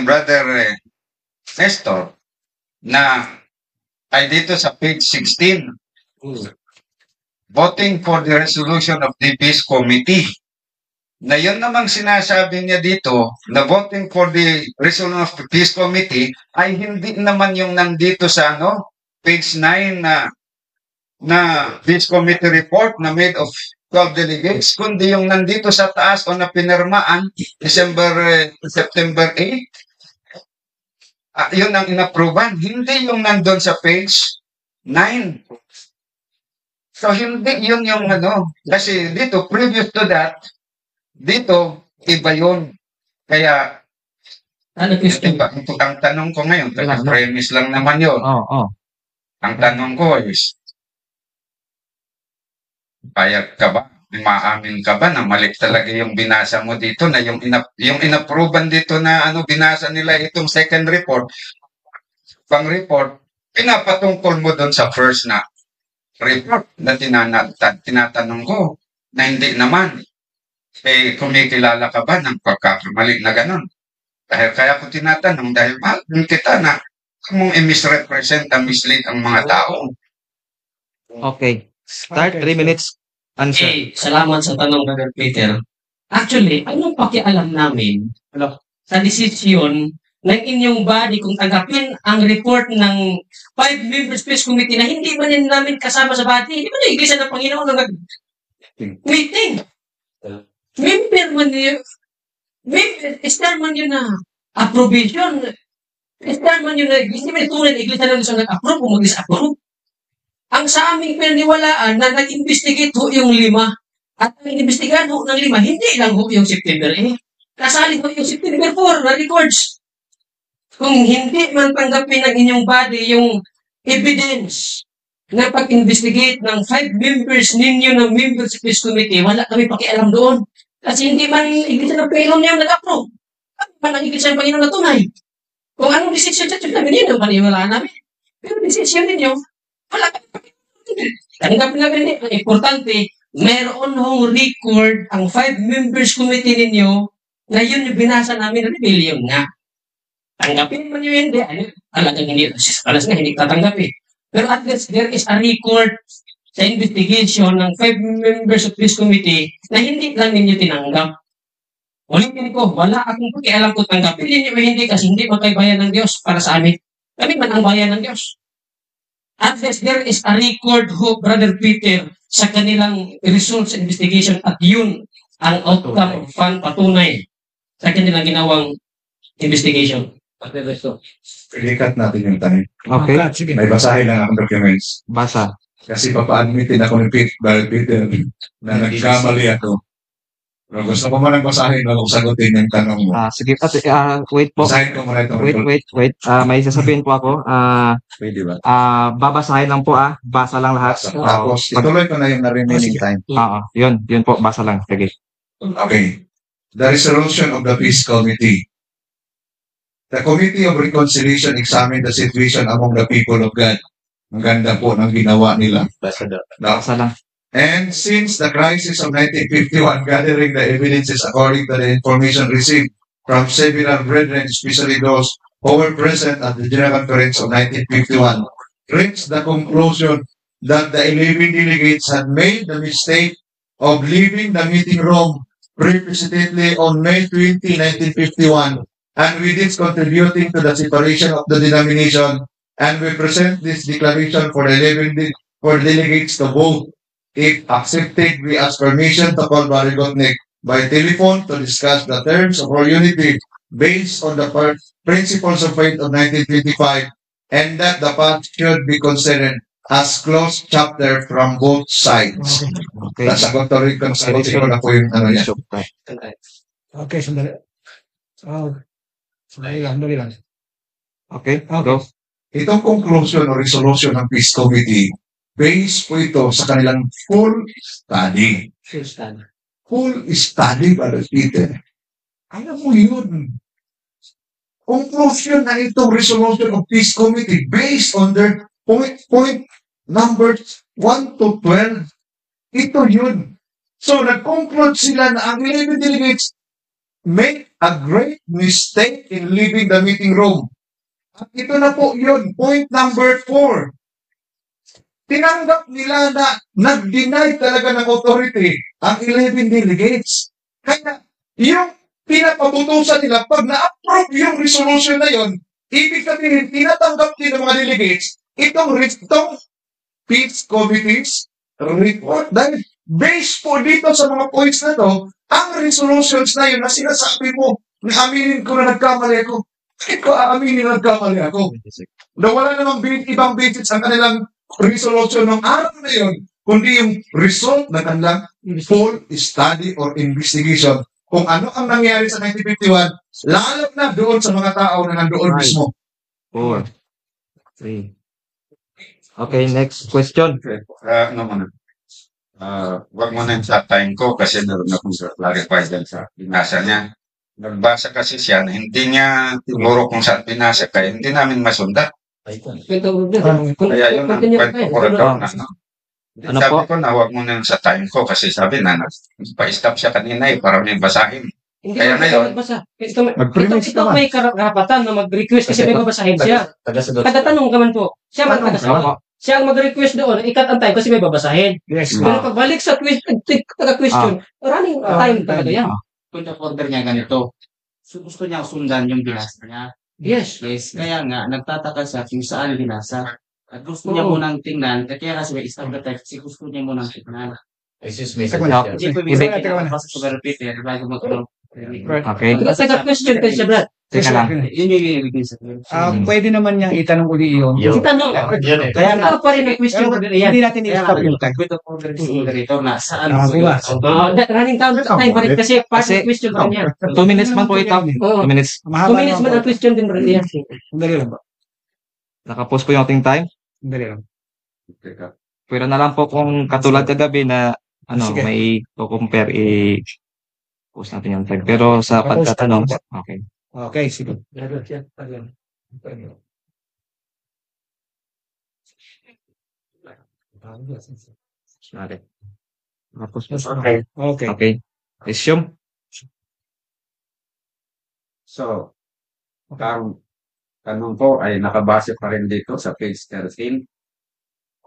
Brother Nestor na ay dito sa page 16, voting for the resolution of the Peace Committee. Na yun namang sinasabi niya dito, na voting for the resolution of the Peace Committee ay hindi naman yung nandito sa page 9 na Peace Committee report na made of 12 delegates, kundi yung nandito sa taas o na pinirmaan September 8. Yun ang inapprovean. Hindi yung nandun sa page 9. So, hindi yun yung kasi dito, previous to that, dito, iba yun. Kaya, ang tanong ko ngayon, kasi premise lang naman yun. Ang tanong ko is, payag ka ba? Maamin ka ba na mali talaga yung binasa mo dito na yung inapprovean dito na binasa nila itong second report, pang report, pinapatungkol mo doon sa first na report na tinatanong ko na hindi naman. Kumikilala ka ba ng pagkakamali na ganun? Dahil kaya ko tinatanong dahil mahal kita na mong i-misrepresent ang mislead ang mga tao. Okay. Start 3 minutes. Answer. Salamat sa tanong, Brother Peter. Actually, anong pakialam namin sa desisyon ng inyong body kung tanggapin ang report ng 5 members Peace Committee na hindi man din namin kasama sa body? Hindi ba na Iglesia ng Panginoon na nag-meeting? Member man yun. Star man yun na approbation. Star man yun na hindi man tunay na Iglesia na nag-approve o mag-disapprove. Ang sa aming pinaniwalaan na nag-investigate ho yung 5 at ang inimbestigahan ho ng 5, hindi lang ho yung September 8. Kasali ho yung September 4 na records. Kung hindi man tanggapin ng inyong body yung evidence na pag-investigate ng 5 members ninyo ng members of this committee, wala kami pakialam doon. Kasi hindi man iglesia ng Panginoon niya nag-approve. Ano man ang iglesia ng Panginoon na tunay? Kung anong decision sa church namin, yun ang paniwalaan namin. Pero decision ninyo, wala kami pakialam. Tanggapin namin din. Ang importante, meron hong record ang 5 members committee ninyo na yun yung binasa namin na rebellion nga. Tanggapin man yun, hindi. Talagang hindi. Alas nga, hindi tatanggapin. Pero at least there is a record sa investigation ng 5 members of this committee na hindi lang ninyo tinanggap. Ulitin ko, wala akong pakialam kung tanggapin ninyo o hindi kasi hindi magkaibayan ng Diyos para sa amin. Kami man ang bayan ng Diyos. At least there is a record ho, Brother Peter, sa kanilang results investigation at yun ang outcome of patunay sa kanilang ginawang investigation. Ilikat natin yung time. Okay. Sige. May basahin lang akong documents. Basa. Kasi papa-admitin ako ni Brother Peter na nagkamali ako. Pero gusto ko man ang basahin bago sagutin yung tanong mo. Sige. Wait po. Basahin ko muna ito. Wait. May sasabihin po ako. Pwede ba? Babasahin lang po Basa lang lahat. Tapos, ituloy ko na yung remaining time. Yun po. Basa lang. Sige. Okay. The resolution of the Peace Committee. The Committee of Reconciliation examined the situation among the people of God. Ang ganda po ng ginawa nila. Basa lang. And since the crisis of 1951, gathering the evidences according to the information received from several brethren, especially those who were present at the General Conference of 1951, reached the conclusion that the 11 delegates had made the mistake of leaving the meeting room precipitately on May 20, 1951, and with this contributing to the separation of the denomination, and we present this declaration for the 11 delegates to vote. If accepted, we ask permission to call Barry Gotnick by telephone to discuss the terms of our unity based on the principles of faith of 1925, and that the path should be considered as closed chapter from both sides. Okay. Nasagot to rin kung sagutin ko na po yung ano niya. Okay, sandali. Sandali lang. Okay, go. Itong conclusion o resolution ng Peace Committee, based po ito sa kanilang full study. Full study, Brother Peter. Alam mo yun. Conclusion na itong resolution of Peace Committee based on their point numbers 1 to 12. Ito yun. So, nag-conclude sila na ang 11 delegates make a great mistake in leaving the meeting room. At ito na po yun, point number 4. Tinanggap nila na nag-deny talaga ng authority ang 11 delegates. Kaya, yung pinapabutusan nila, pag na-approve yung resolution na yun, ibig sabihin, tinatanggap din ng mga delegates itong Peace Committee's report. Dahil based po dito sa mga points na to, ang resolutions na yun na sinasabi mo, na aminin ko na nagkamali ako. Bakit ko aaminin na nagkamali ako? Na wala namang ibang basis ang kanilang resolution ng araw na yun, kundi yung result ng kanilang full study or investigation kung ano ang nangyari sa 1951, lalo na doon sa mga tao na nandoon mismo. 4, 3. Okay, next question. Ano muna? Wag mo na sa time ko kasi naroon na kung clarify din sa binasa niya. Nagbasa kasi siya na hindi niya tinuro kung saan binasa kaya hindi namin masundan. Kaya yun ang kwento ko rin na. Ano Sabi po? ko na huwag mo na sa time ko kasi sabi na pa-stop siya kanina para may basahin. Hindi Kaya mo ngayon, magbasa. Mag-premise Ito may karapatan na mag-request kasi may babasahin siya. Kada tanong ka man po, siya man tagasagot. Siya ang mag-request doon, ikat ang time kasi may babasahin. Yes. Pero pagbalik sa question, running time talaga yan. Point of order niya ganito. So, gusto niya sundan yung binasa niya. Yes. Yes, kaya nga, nagtataka siya kung saan binasa. At gusto niya munang tingnan, kaya kasi may stop the text, kasi gusto niya munang tingnan. Excuse me. Hindi ko ibig sabihin na basta sa Peter, bago magkaroon. Okay. Question ka siya, Brad. Teka lang. Yun yung ibig sabihin. Pwede naman niyang itanong uli yun. Kita no. Kaya nga, pa rin ang question. Hindi natin kaya i-stop nga, yung time. point of order is moderator na saan Ah, po diba? Running down the time pa rin kasi part Kasi- ng question pa niya. 2 minutes man po ito. 2 minutes. 2 minutes man ang question din, Brad. Yan. Sandali lang ba? Nakapost po yung ating time. Sandali lang. Pero na lang po kung katulad kagabi na Sige. may compare post natin yung time. Pero sa Post pagtatanong, natin. okay. Okay, sige. Natin. Nakapost po. Okay. Okay. Resume. So, ang tanong ko ay nakabase pa rin dito sa page 13.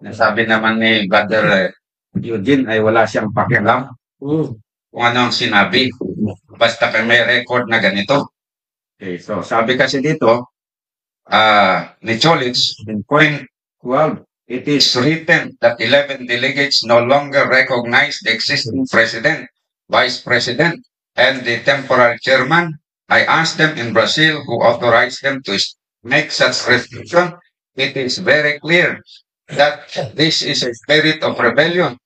Nasabi naman ni Brother Eugene ay wala siyang pakialam kung ano ang sinabi. Basta may record na ganito. Okay, so sabi kasi dito, ni Cholits, in point 12, it is written that 11 delegates no longer recognize the existing president, vice president, and the temporary chairman. I asked them in Brazil who authorized them to make such restriction. It is very clear that this is a spirit of rebellion.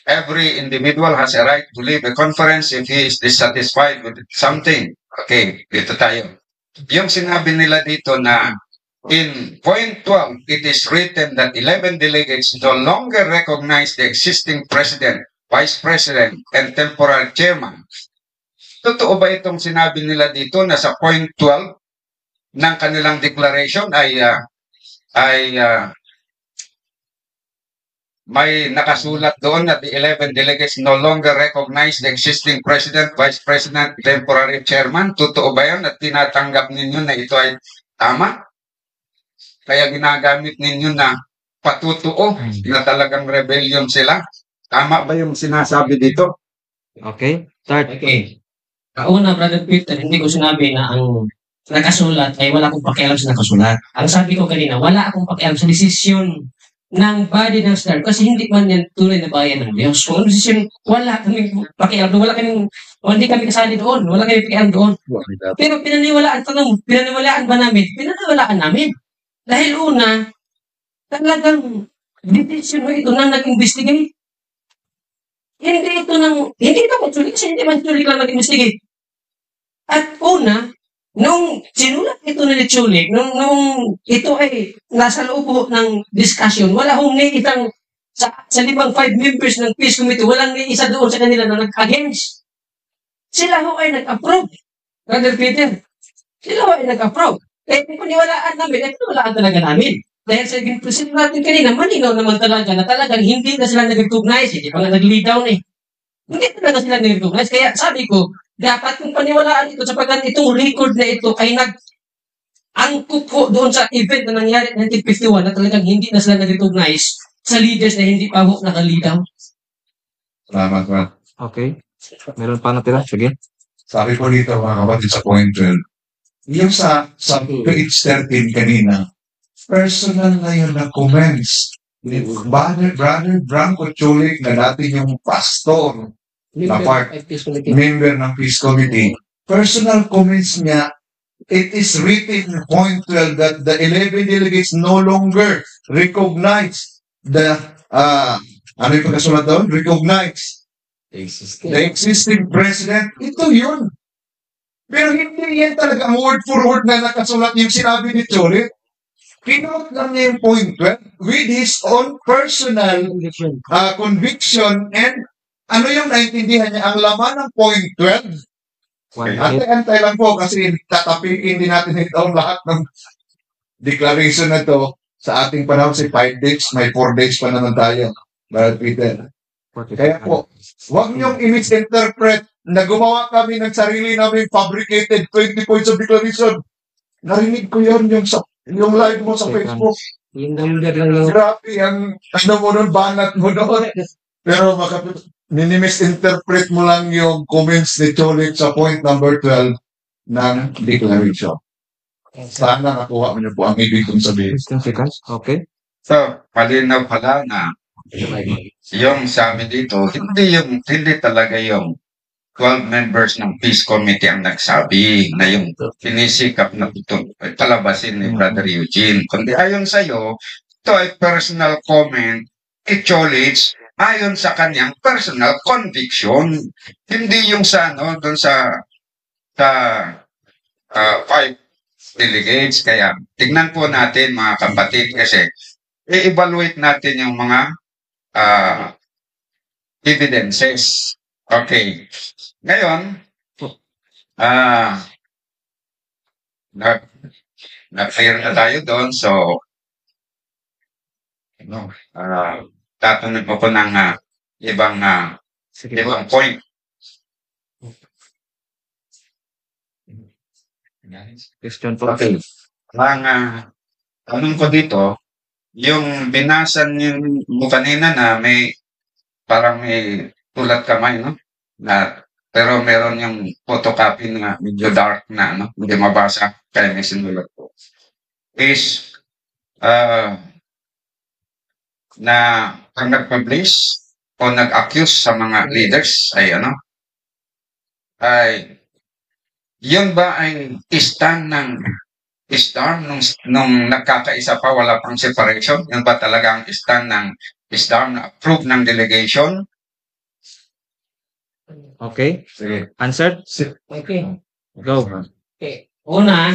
Every individual has a right to leave a conference if he is dissatisfied with something. Okay, dito tayo. Yung sinabi nila dito na in point 12, it is written that 11 delegates no longer recognize the existing president, vice president, and temporary chairman. Totoo ba itong sinabi nila dito na sa point 12 ng kanilang declaration ay may nakasulat doon na the 11 delegates no longer recognize the existing president, vice president, temporary chairman? Totoo ba yan at tinatanggap ninyo na ito ay tama? Kaya ginagamit ninyo na patutuo na talagang rebellion sila? Tama ba yung sinasabi dito? Okay. Start. Okay. Una, Brother Peter, hindi ko sinabi na ang nakasulat ay wala akong pakialam sa nakasulat. Ang sabi ko kanina, wala akong pakialam sa desisyon ng body ng STAR kasi hindi man yan tunay na bayan ng Diyos. Kung ano desisyon, wala kaming pakialam. Hindi kami kasali doon. Wala kami pakialam doon. Pero pinaniwalaan ba namin? Pinaniwalaan namin. Dahil una, talagang desisyon mo ito nang nag-investigate. Hindi ito actually kasi hindi man actually lang nag-investigate. At una, nung sinulat ito ni Chulik, nung ito ay nasa loob po ng discussion, wala hong ni isang sa 5 members ng peace committee, walang ni isa doon sa kanila na nag-against. Sila ho ay nag-approve. Brother Peter, sila ho ay nag-approve. Eh, paniwalaan namin, paniwalaan talaga namin. Dahil sa present natin kanina, malinaw naman talaga na talagang hindi na sila nag-recognize. Hindi pa nga nag-lead down eh. Hindi talaga sila nag-recognize. Kaya sabi ko, dapat kung paniwalaan ito sapagkat itong record na ito ay angkop po doon sa event na nangyari in 1951 na talagang hindi na sila nag-recognize sa leaders na hindi pa po naka-lead down. Salamat, man. Okay. Meron pa natira? Sige. Sabi ko dito, mga kapatid, sa point 12, yung sa page 13 kanina, personal na yun na comments ni Brother Branco Chulik na dati yung pastor na part, member ng Peace Committee. Personal comments niya, it is written in point 12 that the 11 delegates no longer recognize the, ano yung pagkasulat doon? Recognize the existing president. Ito yun. Pero hindi yan talaga ang word for word na nakasulat yung sinabi ni Chulik. Pinot lang niya yung point 12 with his own personal conviction and ano yung naintindihan niya? Ang laman ng point 12. Antay-antay lang po kasi tatapikin din natin ito lahat ng declaration na to sa ating panahon si 5 days, may 4 days pa naman tayo. Brother Peter. Kaya po, huwag niyong i-misinterpret na gumawa kami ng sarili namin fabricated 20 points of declaration. Narinig ko yun yung live mo sa Facebook. Yung number lang yung Grabe, ano mo nun, banat mo doon. Pero minimisinterpret mo lang yung comments ni Cholik sa point number 12 ng declaration. Sana nakuha mo niyo po ang ibig kong sabihin. 15 seconds. Okay. So, malinaw pala na yung sabi dito, hindi talaga yung 12 members ng Peace Committee ang nagsabi na yung pinisikap na ito ay palabasin ni Brother Eugene. Kundi ayon sa iyo, ito ay personal comment, acknowledge, ayon sa kanyang personal conviction. Hindi yung sa ano, doon sa 5 delegates. Kaya tignan po natin mga kapatid kasi i-evaluate natin yung mga evidences. Okay. Ngayon, na-clear na tayo doon. So, tatanong po ng ibang point. Question po. Okay. Ang tanong ko dito, yung binasa niyo mo kanina na parang may tulat kamay, no? Pero meron yung photocopy na medyo dark na, no? Hindi mabasa, kaya may sinulat po. Is, na pag nag-publish o nag-accuse sa mga leaders ay yun ba ay stand ng STARM nung nagkakaisa pa, wala pang separation? Yun ba talaga ang stand ng STARM na approve ng delegation? Okay. Sige. Answer? Okay. Go. Okay. Una,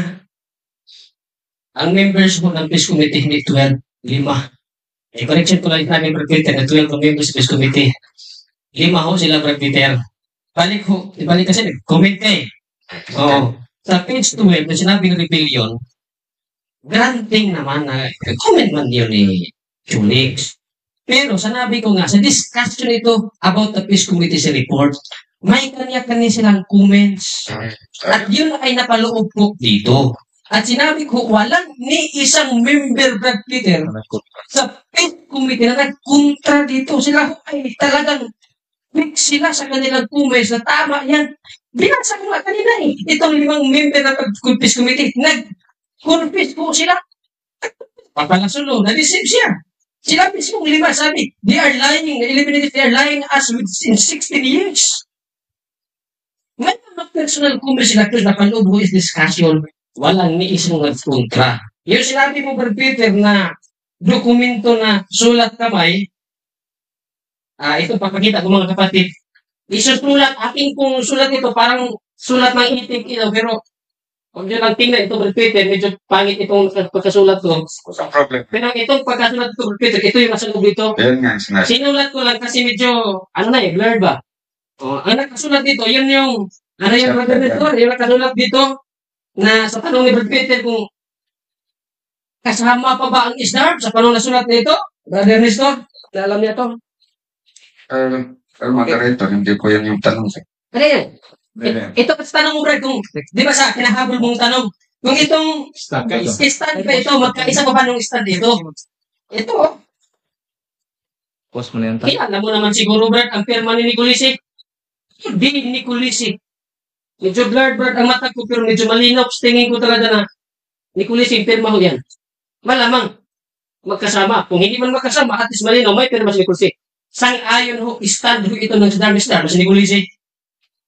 ang members mo ng Peace Committee ni 12, 5. Correction ko lang namin, Brad Peter, na 12 ang members sa Peace Committee. 5 ho sila, Brad Peter. Balik kasi, comment ka eh. Oo. Sa page 12, na sinabing rebellion, granting naman na comment man yun ni Julix. Pero sanabi ko nga, sa discussion ito about the Peace Committee's report, may kanya-kanya silang comments. At yun ay napaloob ko dito. At sinabi ko, walang ni isang member, Brad Peter, sa Peace Committee na nagkontra dito. Sila ay talagang fix sila sa kanilang comments na tama yan. Binasa ko nga kanina eh. Itong 5 member ng Peace Committee, nag-confess po sila. Papalasulo, na-deceive siya. Sila mismo 5 sabi, they are lying, eliminated, they are lying us within 16 years. May mga personal comments sila na paloob mo is discussion, walang ni isang nagkontra. Yung sinabi mo, Brad Peter, na dokumento na sulat kamay, ito papakita ko mga kapatid, isusulat, aking kung sulat ito, parang sulat ng itik ito, pero huwag nyo lang tingnan ito, Brad Peter, medyo pangit itong pagkasulat ko. What's problem? Pero itong pagkasulat ko, Brad Peter, ito yung nasa loob dito. Yan nga, sinabi. Sinulat ko lang kasi medyo, blurred ba? Ang nakasulat dito, yun yung, yung Brad Peter, yung nakasulat dito, na sa tanong ni Brad Peter kung kasama pa ba ang SDARP sa panong nasulat nito, Brother Nestor, alam niya to. Moderator, hindi ko yan yung tanong. Ano yan? Ito kasi tanong mo, Brad, kung, di ba sa kinahabol mong tanong, kung itong stand ba ito, magkaisa pa ba nung stand dito? Ito, Post mo na yan. kilala mo naman siguro, Brad, ang pirma ni Nicolisi. Hindi Nicolisi. Medyo blurred, Brad, ang mata ko, pero medyo malinaw. Tingin ko talaga na Nicolisi, pirma ho yan. Malamang, magkasama. Kung hindi man magkasama, at least malinaw, may pirma si Nicolisi. Sang-ayon ho, stand ho ito ng Star, si Nicolisi.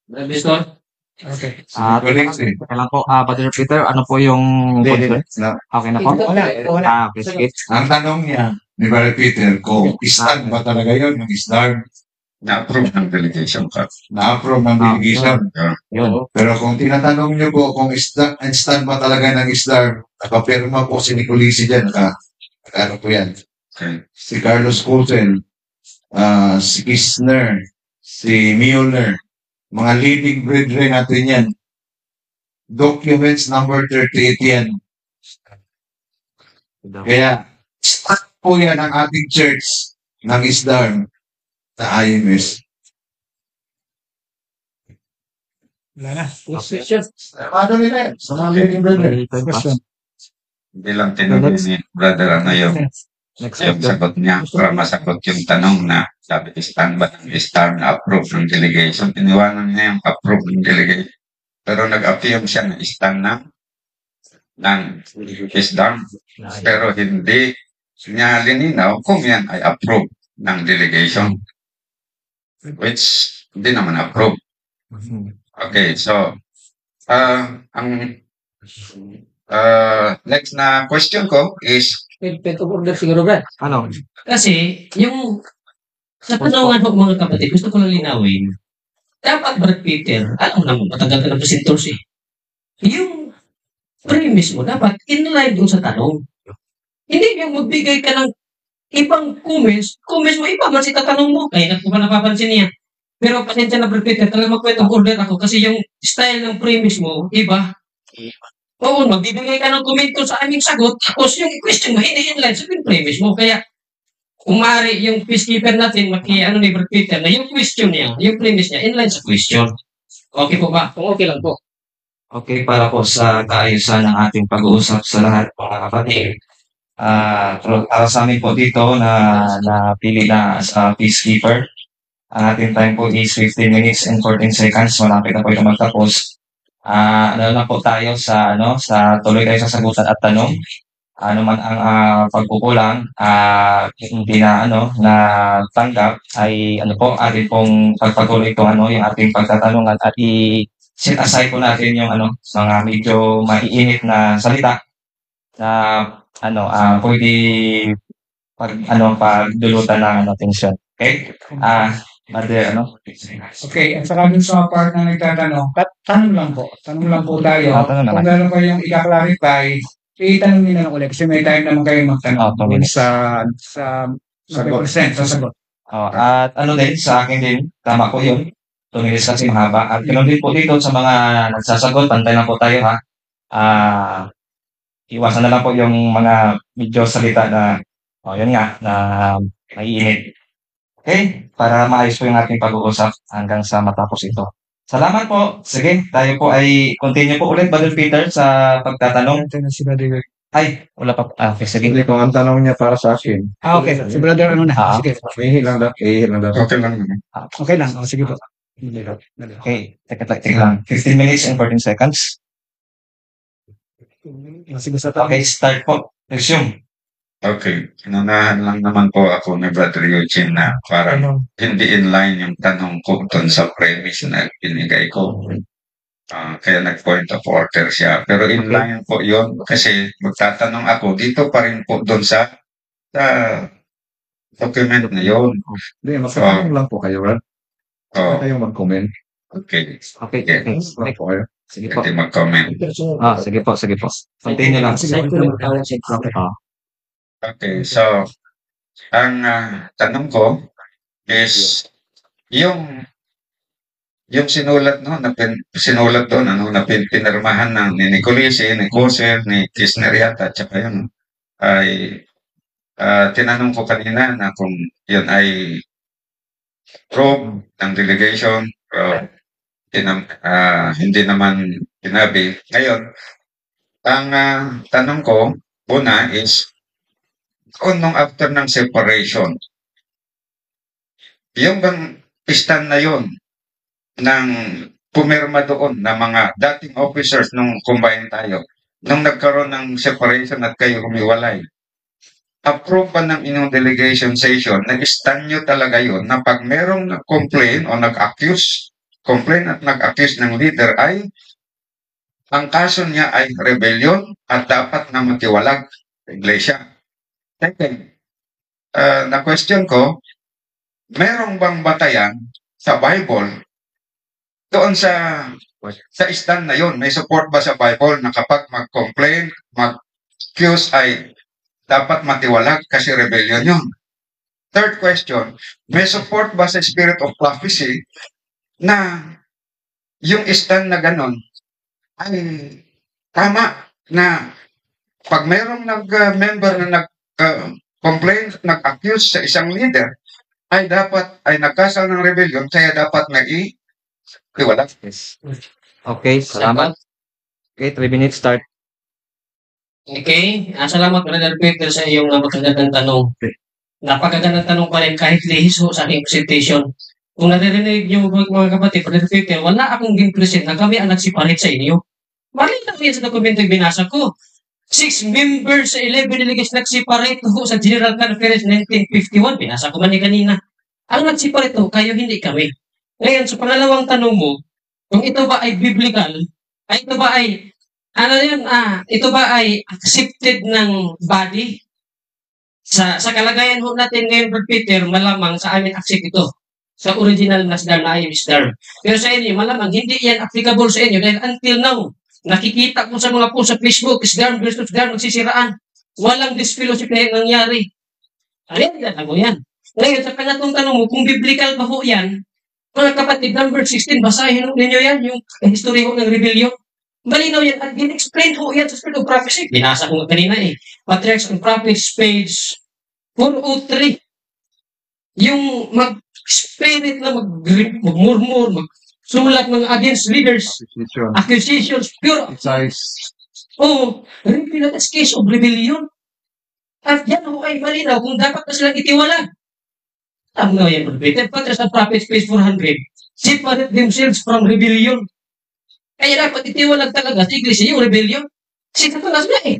Brad Nestor? Okay. Kailan po, Brother Peter, ano po yung question? Okay na po? Wala. Okay, sige. Ang tanong niya ni Brother Peter, kung stand ba talaga yun, yung STARM Na-approve ng delegation ka. na-approve ng delegation. Yun. Pero kung tinatanong niyo po kung stand ba talaga ng STARM, nakapirma po si Nicolisi dyan, ano po yan? Okay. Si Carlos Coulson, si Kisner, si Mueller, mga leading brethren natin yan. Documents number 38 yan. Kaya, start po yan ang ating church ng SDARM na IMS. Wala na. Question. Ano nila yan? Sa mga leading brethren. Question. Hindi lang tinanong ni Brother Next yung question. sagot niya para masagot yung tanong na sabi stand ba ng STARM na approve ng delegation. Iniwanan niya yung approve ng delegation. Pero nag-affirm siya na stand ng STARM. Pero hindi niya lininaw kung yan ay approve ng delegation. Which hindi naman approve. Okay, so, ang next na question ko is, Pwede of order siguro, Brad. Ano? Kasi, yung sa tanungan ko mga kapatid, gusto ko lang linawin. Dapat, Brad Peter, alam mo naman, matagal ka na presentors eh. Yung premise mo, dapat inline doon sa tanong. Hindi yung magbigay ka ng ibang comments mo, iba man si tatanong mo. Kaya na ko ba napapansin niya. Pero pasensya na, Brad Peter, talagang mag-point of order ako kasi yung style ng premise mo, iba. Oo, magbibigay ka ng comment kung sa aming sagot, tapos yung question mo, hindi inline sa premise mo. Kaya, umari yung peacekeeper natin, ni Brad Peter, na yung question niya, yung premise niya, inline sa question. Okay po ba? Kung okay lang po. Okay, para po sa kaayusan ng ating pag-uusap sa lahat mga kapatid. Para sa amin po dito na napili na sa peacekeeper, ang ating time po is 15 minutes and 14 seconds. Malapit na po ito magtapos. Ano na po tayo sa tuloy tayo sa sagutan at tanong. Ano man ang pagkukulang, hindi na na tanggap ay atin pong pagpatuloy itong yung ating pagtatanungan at i-set aside po natin yung mga medyo maiinit na salita na pwede pagdulutan ng atensyon. Okay? Mother, Okay, at saka dun sa part na nagtatanong, tanong lang po tayo. Tanong lang. Kung meron pa yung i-clarify, itanong nyo na lang ulit kasi may time naman kayo magtanong dun sa present, sa sagot. At din, sa akin din, tama po yun. 2 minutes kasi mahaba. At ganoon din po dito sa mga nagsasagot, pantay lang po tayo ha. Iwasan na lang po yung mga medyo salita na, yun nga, na maiinit. Okay, para maayos po yung ating pag-uusap hanggang sa matapos ito. Salamat po. Sige, tayo po ay continue po ulit, Brother Peter, sa pagtatanong. Ay, wala pa. Okay, sige. Hindi ko ang tanong niya para sa akin. Okay, si brother sige. Ihi lang daw. okay lang. Okay lang, sige po. Okay, teka lang. 15 minutes and 14 seconds. Sige sa Okay, start po. Resume. Okay, inunahan lang naman po ako ni Brother Eugene na parang hindi in line yung tanong ko dun sa premise na binigay ko. Kaya nag-point of order siya. Pero in line po yun kasi magtatanong ako dito pa rin po dun sa document na yun. Hindi, magkatanong lang po kayo, Brad. Oh, Kayo mag-comment. okay. Okay. Lang po kayo. Sige po. Pwede mag-comment. Sige po. Continue lang. Okay, so ang tanong ko is yung sinulat sinulat doon na pinirmahan ng ni Nicolisi, ni Coser, ni Kisner yata, tsaka yun ay tinanong ko kanina na kung yun ay probe ng delegation hindi naman sinabi. Ngayon, ang tanong ko una is nung after ng separation, yung bang stand na yun ng pumirma doon na mga dating officers nung combine tayo, nung nagkaroon ng separation at kayo humiwalay, approve pa ng inyong delegation session, nag-stand nyo talaga yun na pag merong nag-complain o complain at nag-accuse ng leader ay ang kaso niya ay rebellion at dapat na matiwalag sa iglesia. Second, na-question ko, merong bang batayan sa Bible doon sa stand na yun? May support ba sa Bible na kapag mag-complain, mag-accuse ay dapat matiwalag kasi rebellion yun? Third question, may support ba sa spirit of prophecy na yung stand na ganon ay tama na pag mayroong member na complain, nag-accuse sa isang leader, ay dapat ay nagkasal ng rebellion, kaya dapat iwalag. Okay, salamat. Okay, 3 minutes start. Okay, salamat Brother Peter sa iyong napakagandang tanong. Napakagandang tanong pa rin kahit lihis ho sa aking presentation. Kung naririnig niyo mga kapatid, Brother Peter, wala akong gin-present na kami ang nagsiparit sa inyo. Mali lang yan sa dokumento yung binasa ko. 6 members sa 11 delegates nagsiparate ho sa General Conference 1951. Binasa ko man kanina. Ang nagsiparate ho, kayo hindi kami. Ngayon, sa pangalawang tanong mo, kung ito ba ay biblical, ay ito ba ay, ano yun, ito ba ay accepted ng body? Sa kalagayan ho natin ngayon, Brad Peter, malamang sa amin accept ito. Sa original na SDARM na IM SDARM. Pero sa inyo, malamang hindi yan applicable sa inyo dahil until now, nakikita ko sa mga post sa Facebook, SDARM versus SDARM magsisiraan. Walang disfellowship na nangyari. Ayan, ako yan. Ngayon, sa pangatong tanong mo, kung biblical ba ho yan, mga kapatid, number 16, basahin ho ninyo yan, yung history ho ng rebellion. Malinaw yan, at din-explain ho yan sa Spirit of Prophecy. Binasa ko nga kanina Patriarchs and Prophets, page 403. Yung mag-spirit na mag-murmur, mag-sulat mga against leaders, accusations, pure. Reveal as case of rebellion. At yan ho ay malinaw kung dapat na silang itiwala. Tama yan, Peter. Patriarchs and Prophets, page 400. Separate themselves from rebellion. Kaya dapat itiwalag talaga sa iglesia yung rebellion. Kasi katulas na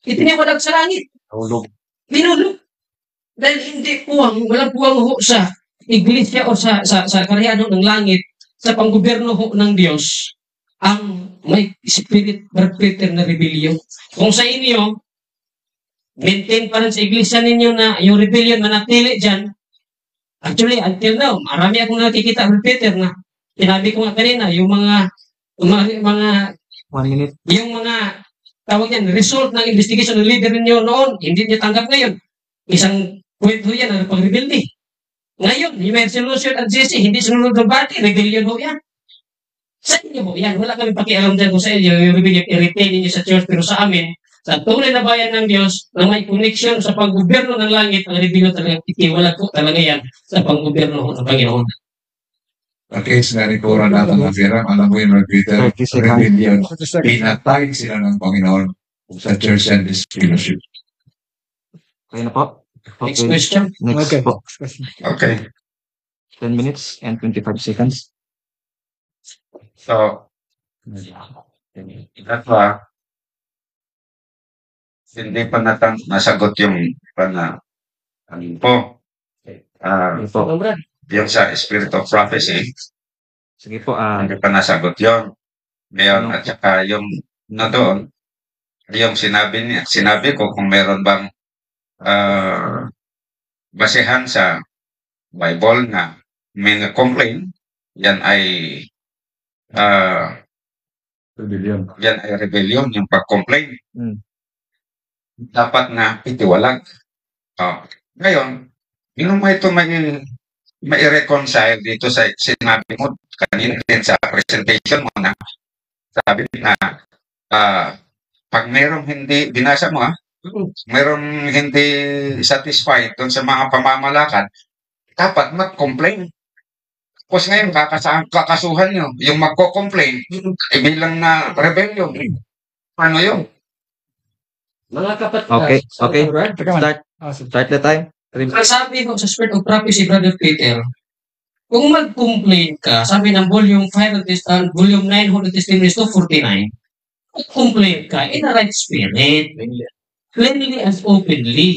itiniwalag sa langit. Binulog. Dahil hindi puwang, walang puwang ho sa iglesia o sa karayano ng langit, sa panggoberno ho ng Diyos, ang may spirit perpeter na rebellion. Kung sa inyo, maintain pa rin sa iglesia ninyo na yung rebellion manatili dyan, actually, until now, marami akong nakikita perpeter na sinabi ko nga kanina, yung mga 1 minute. Yung mga tawag yan, result ng investigation ng leader ninyo noon, hindi niya tanggap ngayon. Isang point ho yan, ang pag-rebelde. Ngayon, yung may resolution at GC, hindi sunod ng body, rebellion ho yan. Sa inyo ho yan, wala kami pakialam dyan kung sa inyo, yung rebellion, i-retain ninyo sa church, pero sa amin, sa tunay na bayan ng Diyos, na may connection sa panggoberno ng langit, ang rebellion talaga, ikiwalag po talaga yan sa panggoberno ng Panginoon. Okay, sinarikura natin ang firang, alam mo yun, Peter, rebellion, pinatay sila ng Panginoon sa Church and this fellowship. Okay na po. Next question. Next Okay. po. Okay. 10 minutes and 25 seconds. So, that pa, hindi pa nasagot yung po. Yung sa Spirit of Prophecy, Sige po. hindi pa nasagot yun. Ngayon, at saka yung doon, yung sinabi ko kung meron bang basehan sa Bible na may complaint, yan ay rebellion, yung pag-complain. Dapat na itiwalag. Ngayon, yung ito may reconcile dito sa sinabi mo kanina din sa presentation mo na sabi na pag merong hindi, binasa mo merong hindi satisfied doon sa mga pamamalakad, dapat mag-complain. Tapos ngayon, kakasuhan nyo, yung magko-complain, bilang na rebellion. Ano yun? Mga kapatid, Okay. Start the time. ang sabi ko sa Spirit of Prophecy, Brother Peter, kung mag-complain ka, sabi ng volume 5 and volume 9 of the Testimonies to 49, mag-complain ka in a right spirit, clearly and openly.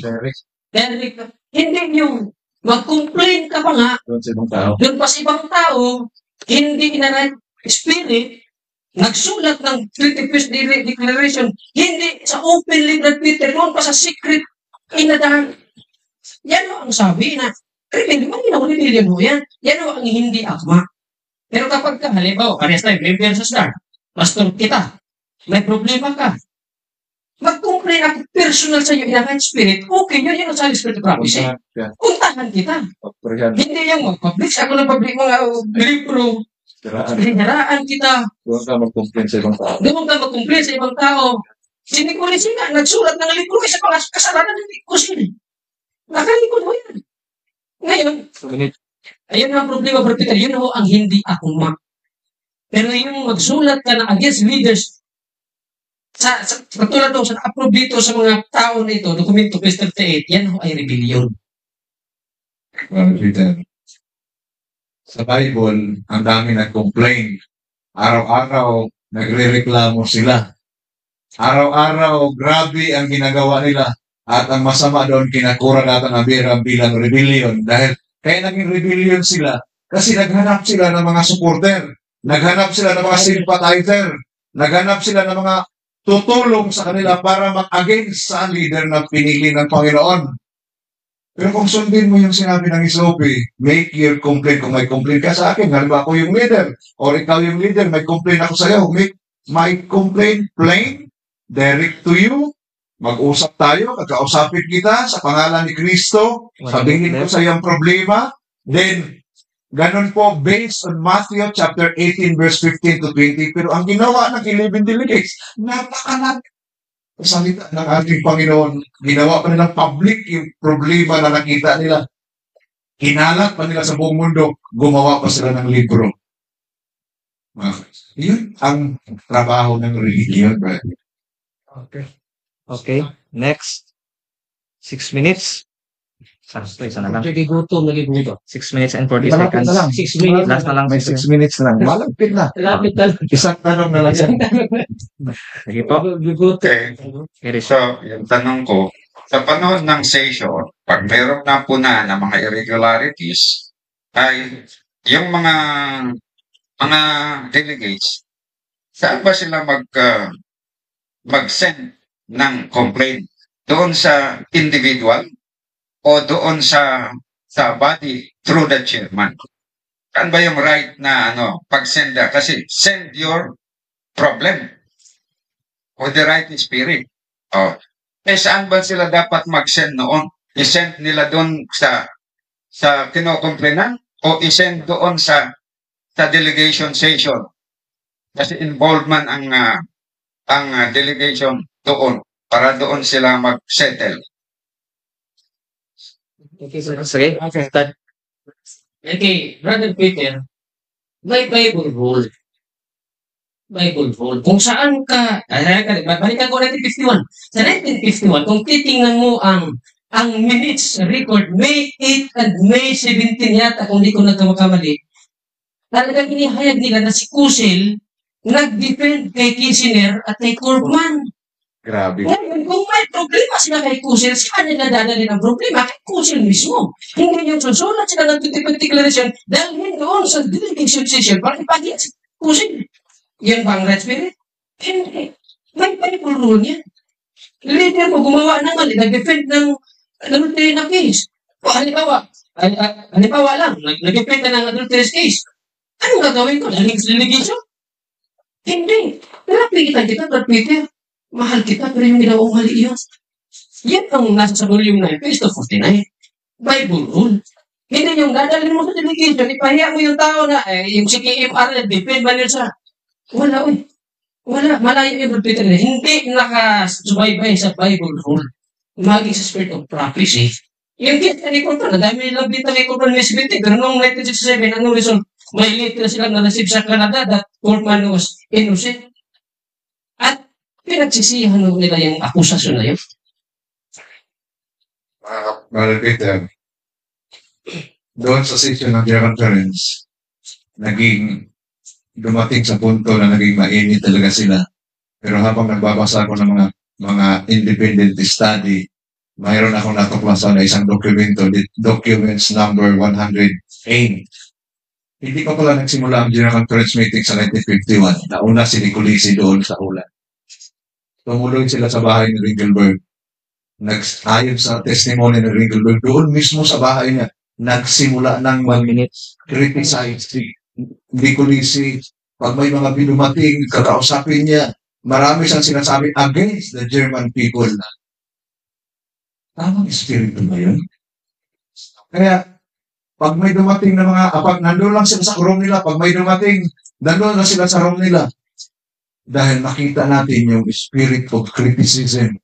Hindi yung mag-complain ka pa nga, doon pa sa ibang tao, hindi in a right spirit, nagsulat ng 31st declaration, hindi sa openly, Brother Peter, doon pa sa secret, inadahan. Yan o ang sabi na, rebellion mo yan. Yan o ang hindi akma. Pero kapag ka, halimbawa, parehas tayo, member sa SDARM, pastor kita, may problema ka, mag-complain ako personal sa iyo in a right spirit, okay, yun ang sa Spirit of Prophecy. Puntahan kita. Hindi yung mag-publish ako ng public mga libro, hinaraan kita. Doon ka mag-complain sa ibang tao. Doon ka mag-complain sa ibang tao. Si Nicolas nga, nagsulat ng libro sa kasalanan ng Nicolas. Nakalikod mo yan. Ngayon, ayun ang problema, Brother Peter, yun ho ang hindi akma. Pero yung magsulat ka na against leaders, katulad doon, sa approve dito sa mga tao na ito, dokumento page 38, yan ho ay rebellion. Peter, sa Bible, ang dami nag-complain. Araw-araw, nagre-reklamo sila. Araw-araw, grabe ang ginagawa nila. At ang masama doon, kinakura natin ang bilang rebellion. Dahil kaya naging rebellion sila kasi naghanap sila ng mga supporter. Naghanap sila ng mga sympathizer. Naghanap sila ng mga tutulong sa kanila para mag-against sa leader na pinili ng Panginoon. Pero kung sundin mo yung sinabi ng SOP, make your complaint. Kung may complaint ka sa akin, halimbawa ako yung leader, or ikaw yung leader, may complaint ako sa iyo, make my complaint plain, direct to you, mag-usap tayo, kakausapin kita sa pangalan ni Kristo, sabihin ko sa iyong problema, then, ganun po, based on Matthew chapter 18, verse 15 to 20, pero ang ginawa ng 11 delegates, napakalaki. Salita ng ating Panginoon, ginawa pa nilang public yung problema na nakita nila. Kinalat pa nila sa buong mundo, gumawa pa sila ng libro. Yun ang trabaho ng religion, brother. Okay. Next. 6 minutes. Sakto, isa na lang. Sige, gutom, nagigutom. 6 minutes and 40 Malapit seconds. na lang. 6 minutes. Last na lang. May 6 minutes lang. Malapit na. Lapit na lang. Isang tanong na lang siya. Sige po. Gutom. Okay. Iris. So, yung tanong ko, sa panahon ng session, pag mayroong napuna ng mga irregularities, ay yung mga delegates, saan ba sila mag-send ng complaint? Doon sa individual o doon sa body through the chairman? Saan ba yung right na pag-send na? Kasi send your problem with the right spirit. Saan ba sila dapat mag-send noon? I-send nila doon sa kinokomplainan o i-send doon sa delegation session? Kasi involvement ang delegation doon para doon sila mag-settle. Sige. Okay, Brother Peter, may Bible rule. Bible rule. Kung saan ka, balikan ko 1951. Sa 1951, kung titingnan mo ang minutes record, May 8 and May 17 yata, kung di ko nagkakamali, talagang inihayag nila na si Kusil nag-defend kay Kissinger at kay Corpman. Grabe. Ngayon, kung may problema sila kay Kusil, saan nila dadalhin ang problema? Kay Kusil mismo. Hindi yung susulat sila ng 20 declaration dahil doon sa delegation session para ipagyan si Kusil. Yan ba ang right spirit? Hindi. May Bible rule yan. Leader mo gumawa ng mali, nag-defend ng adultery na case. O halimbawa lang, nag-defend na ng adultery case. Anong gagawin ko? Delegation? Hindi. Pinapigitan kita, Brad Peter. Mahal kita, pero yung ginawang mali yun. Yan ang nasa sa volume 9, page 249. Bible rule. Hindi yung dadalhin mo sa delegation, ipahiya mo yung tao na, yung CKMR, defend ba nila sa... Wala, uy. Wala. Malayo yung Peter. Hindi nakasubaybay sa Bible rule. Maging sa spirit of prophecy. Yung case na record na, dami nilang dito record na Nesbitin. Pero noong 1967, anong reason? May later silang na-receive sa Canada that Corpman was innocent. At pinagsisihan nila yung akusasyon na yun. Brother Peter, doon sa session ng General Conference, dumating sa punto na naging mainit talaga sila. Pero habang nagbabasa ako ng mga independent study, mayroon akong natuklasan na isang dokumento, documents number 108. Hindi pa pala nagsimula ang General Conference meeting sa 1951. Nauna si Nicolisi doon sa ulan. Tumuloy sila sa bahay ni Ringelberg. Ayon sa testimony ni Ringelberg, doon mismo sa bahay niya, nagsimula ng 1 minute. criticize si Nicolisi. Pag may mga binumating, kakausapin niya, marami siyang sinasabi against the German people. Tamang espiritu ba yun? Kaya, pag may dumating na pag nandun lang sila sa room nila, pag may dumating, nandun na sila sa room nila. Dahil nakita natin yung spirit of criticism.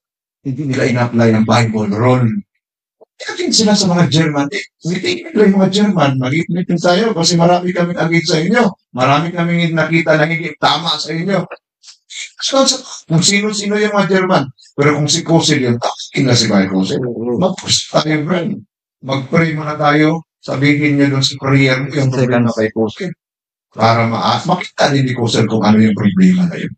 Hindi nila in-apply ang Bible rule. Kaya sila sa mga German, meeting nila yung mga German, mag-meeting tayo kasi marami kaming against sa inyo. Marami kaming nakita na hindi tama sa inyo. So, kung sino-sino yung mga German. Pero kung si Kusil yun, takin na si Kusil. Mag-push tayo, friend. Mag-pray muna tayo. Sabihin niyo doon sa prayer yung problema kay Kusil. Para makita din ni Kusil kung ano yung problema na yun.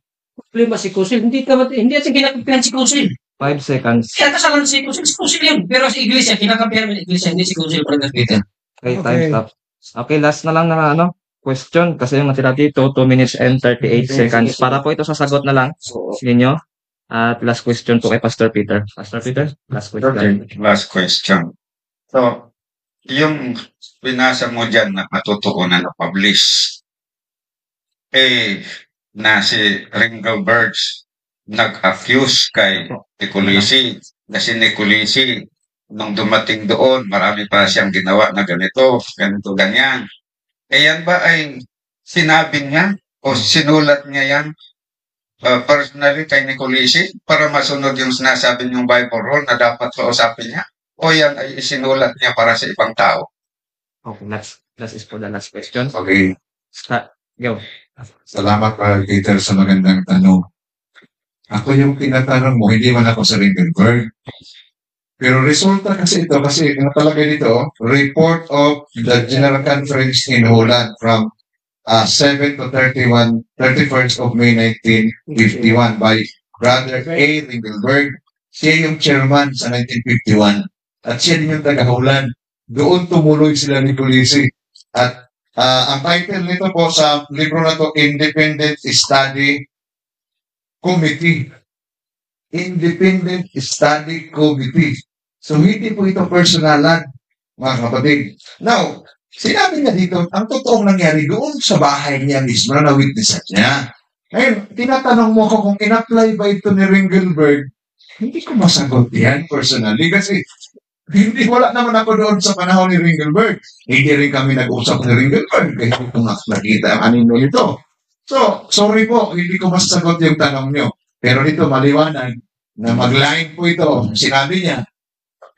Problema si Kusil, hindi siya kinakampihan si Kusil. 5 seconds. Kaya kasalanan si Kusil yun. Pero sa iglesia, kinakampihan mo ng iglesia, hindi si Kusil, Brother Peter. Okay, time stop. Okay, last na lang na question kasi yung natira dito 2 minutes and 38 seconds. Para po ito sa sagot na lang sa inyo. At last question po kay Pastor Peter. Pastor Peter, last question. Last question. So, yung binasa mo dyan na matutuunan na publish, na si Ringelberg nag-accuse kay Nicolisi, na si Nicolisi, nung dumating doon, marami pa siyang ginawa na ganito, ganyan. Yan ba ay sinabi niya o sinulat niya yan personally kay Nicolisi para masunod yung sinasabi niyong Bible rule na dapat kausapin niya? O yan ay isinulat niya para sa ibang tao? Okay, last is for the last question. Okay. Go. Salamat, Brother Peter, sa magandang tanong. Ako yung tinatanong mo, hindi man ako sa Ringelberg. Pero resulta kasi ito, kasi nakalagay dito, report of the General Conference in Holland from 7 to 31st of May 1951 by Brother A. Ringelberg. Siya yung chairman sa 1951 at siya din yung taga-Holland. Doon tumuloy sila ni Nicolisi. At ang title nito po sa libro na to, Independent Study Committee. Independent Study Committee. So, hindi po ito personalan, mga kapatid. Now, sinabi niya dito, ang totoong nangyari doon sa bahay niya mismo na witnessan niya. Ngayon, tinatanong mo ako kung in-apply ba ito ni Ringelberg, hindi ko masagot yan personally kasi hindi, wala naman ako doon sa panahon ni Ringelberg. Hindi rin kami nag-usap ni Ringelberg kasi kung nakita ang anino nito. So, sorry po, hindi ko masagot yung tanong nyo. Pero dito maliwanag na mag-line po ito. Sinabi niya,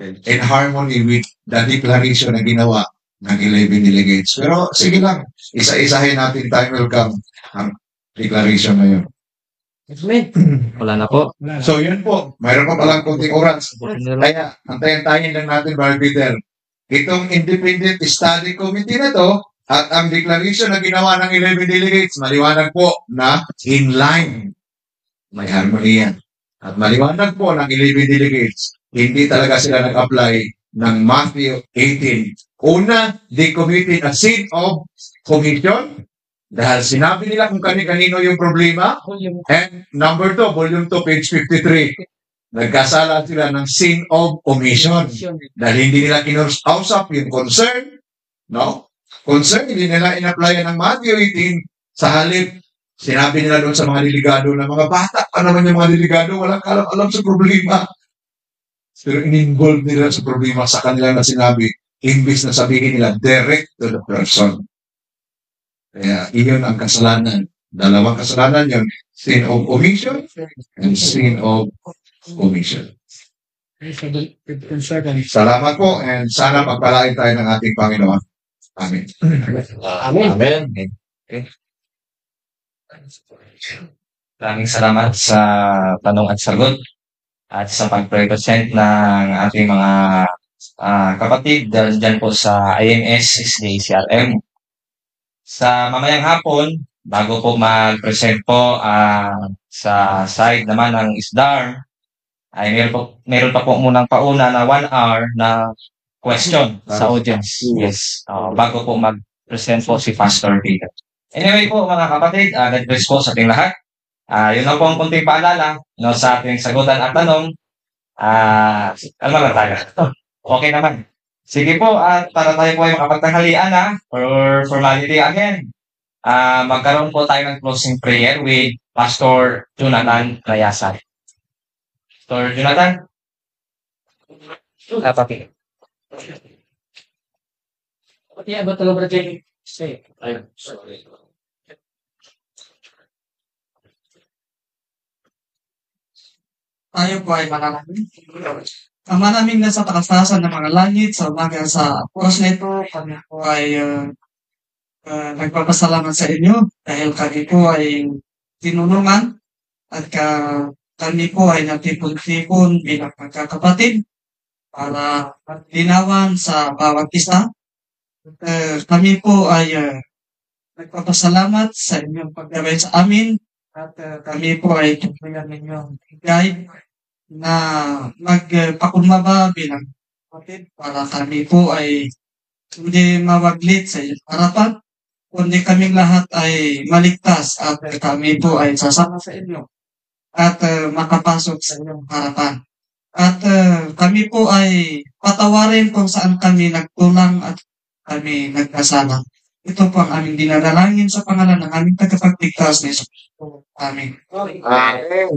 in harmony with the declaration na ginawa ng 11 delegates. Pero sige lang, isa-isahin natin, time will come ang declaration na yun. Wala na po. So yun po, mayroon pa palang kunting oras. Kaya, antayin-tayin lang natin, Brother Peter. Itong Independent Study Committee na to, at ang declaration na ginawa ng 11 delegates, maliwanag po na in line. May harmony yan. At maliwanag po ng 11 delegates, hindi talaga sila nag-apply ng Matthew 18. Una, they committed a sin of commission dahil sinabi nila kung kani-kanino yung problema. And number 2, volume 2, page 53. Nagkasala sila ng sin of omission dahil hindi nila kinausap yung concern. No? Concern, hindi nila in-applyan ng Matthew 18 sa halip. Sinabi nila doon sa mga delegado na mga bata pa naman yung mga delegado, walang alam sa problema. Pero in-involve nila sa problema sa kanila na sinabi, imbis na sabihin nila direct to the person. Kaya iyon ang kasalanan. Dalawang kasalanan yun, sin of omission and sin of commission. Salamat po and sana pagpalain tayo ng ating Panginoon. Amen. Amen. Okay. Maraming salamat sa tanong at sagot at sa pag-present ng ating mga kapatid dyan po sa IMS SDA-CRM. Sa mamayang hapon, bago po mag-present po sa side naman ng ISDAR, ay meron pa po munang pauna na 1 hour na question sa audience. Yes. Bago po mag-present po si Pastor Peter. Anyway po mga kapatid, God bless po sa ating lahat. Yun lang po ang kunting paalala sa ating sagutan at tanong. Alam na tayo. Okay naman. Sige po, at para tayo po ay makapagtanghalian for formality again. Magkaroon po tayo ng closing prayer with Pastor Jonathan Rayasan. Pastor Jonathan? Papi. Pati ba talaga ba dyan? Say. Ayun, sorry. Tayo po ay manalangin. Ama namin nasa taas-taasan ng mga langit sa umaga sa oras na ito, kami po ay nagpapasalamat sa inyo dahil kami po ay tinulungan at kami po ay natipon-tipon bilang magkakapatid para maglinawan sa bawat isa. Kami po ay nagpapasalamat sa inyong paggabay sa amin at kami po ay tutuyan ninyong guide na magpakunmaba bilang kapatid para kami po ay hindi mawaglit sa iyong harapan kundi kaming lahat ay maligtas at kami po ay sasama sa inyo at makapasok sa inyong harapan. At kami po ay patawarin kung saan kami nagkulang at kami nagkasala. Ito po ang aming dinadalangin sa pangalan ng aming tagapagligtas ni Jesus. Amen. Amen.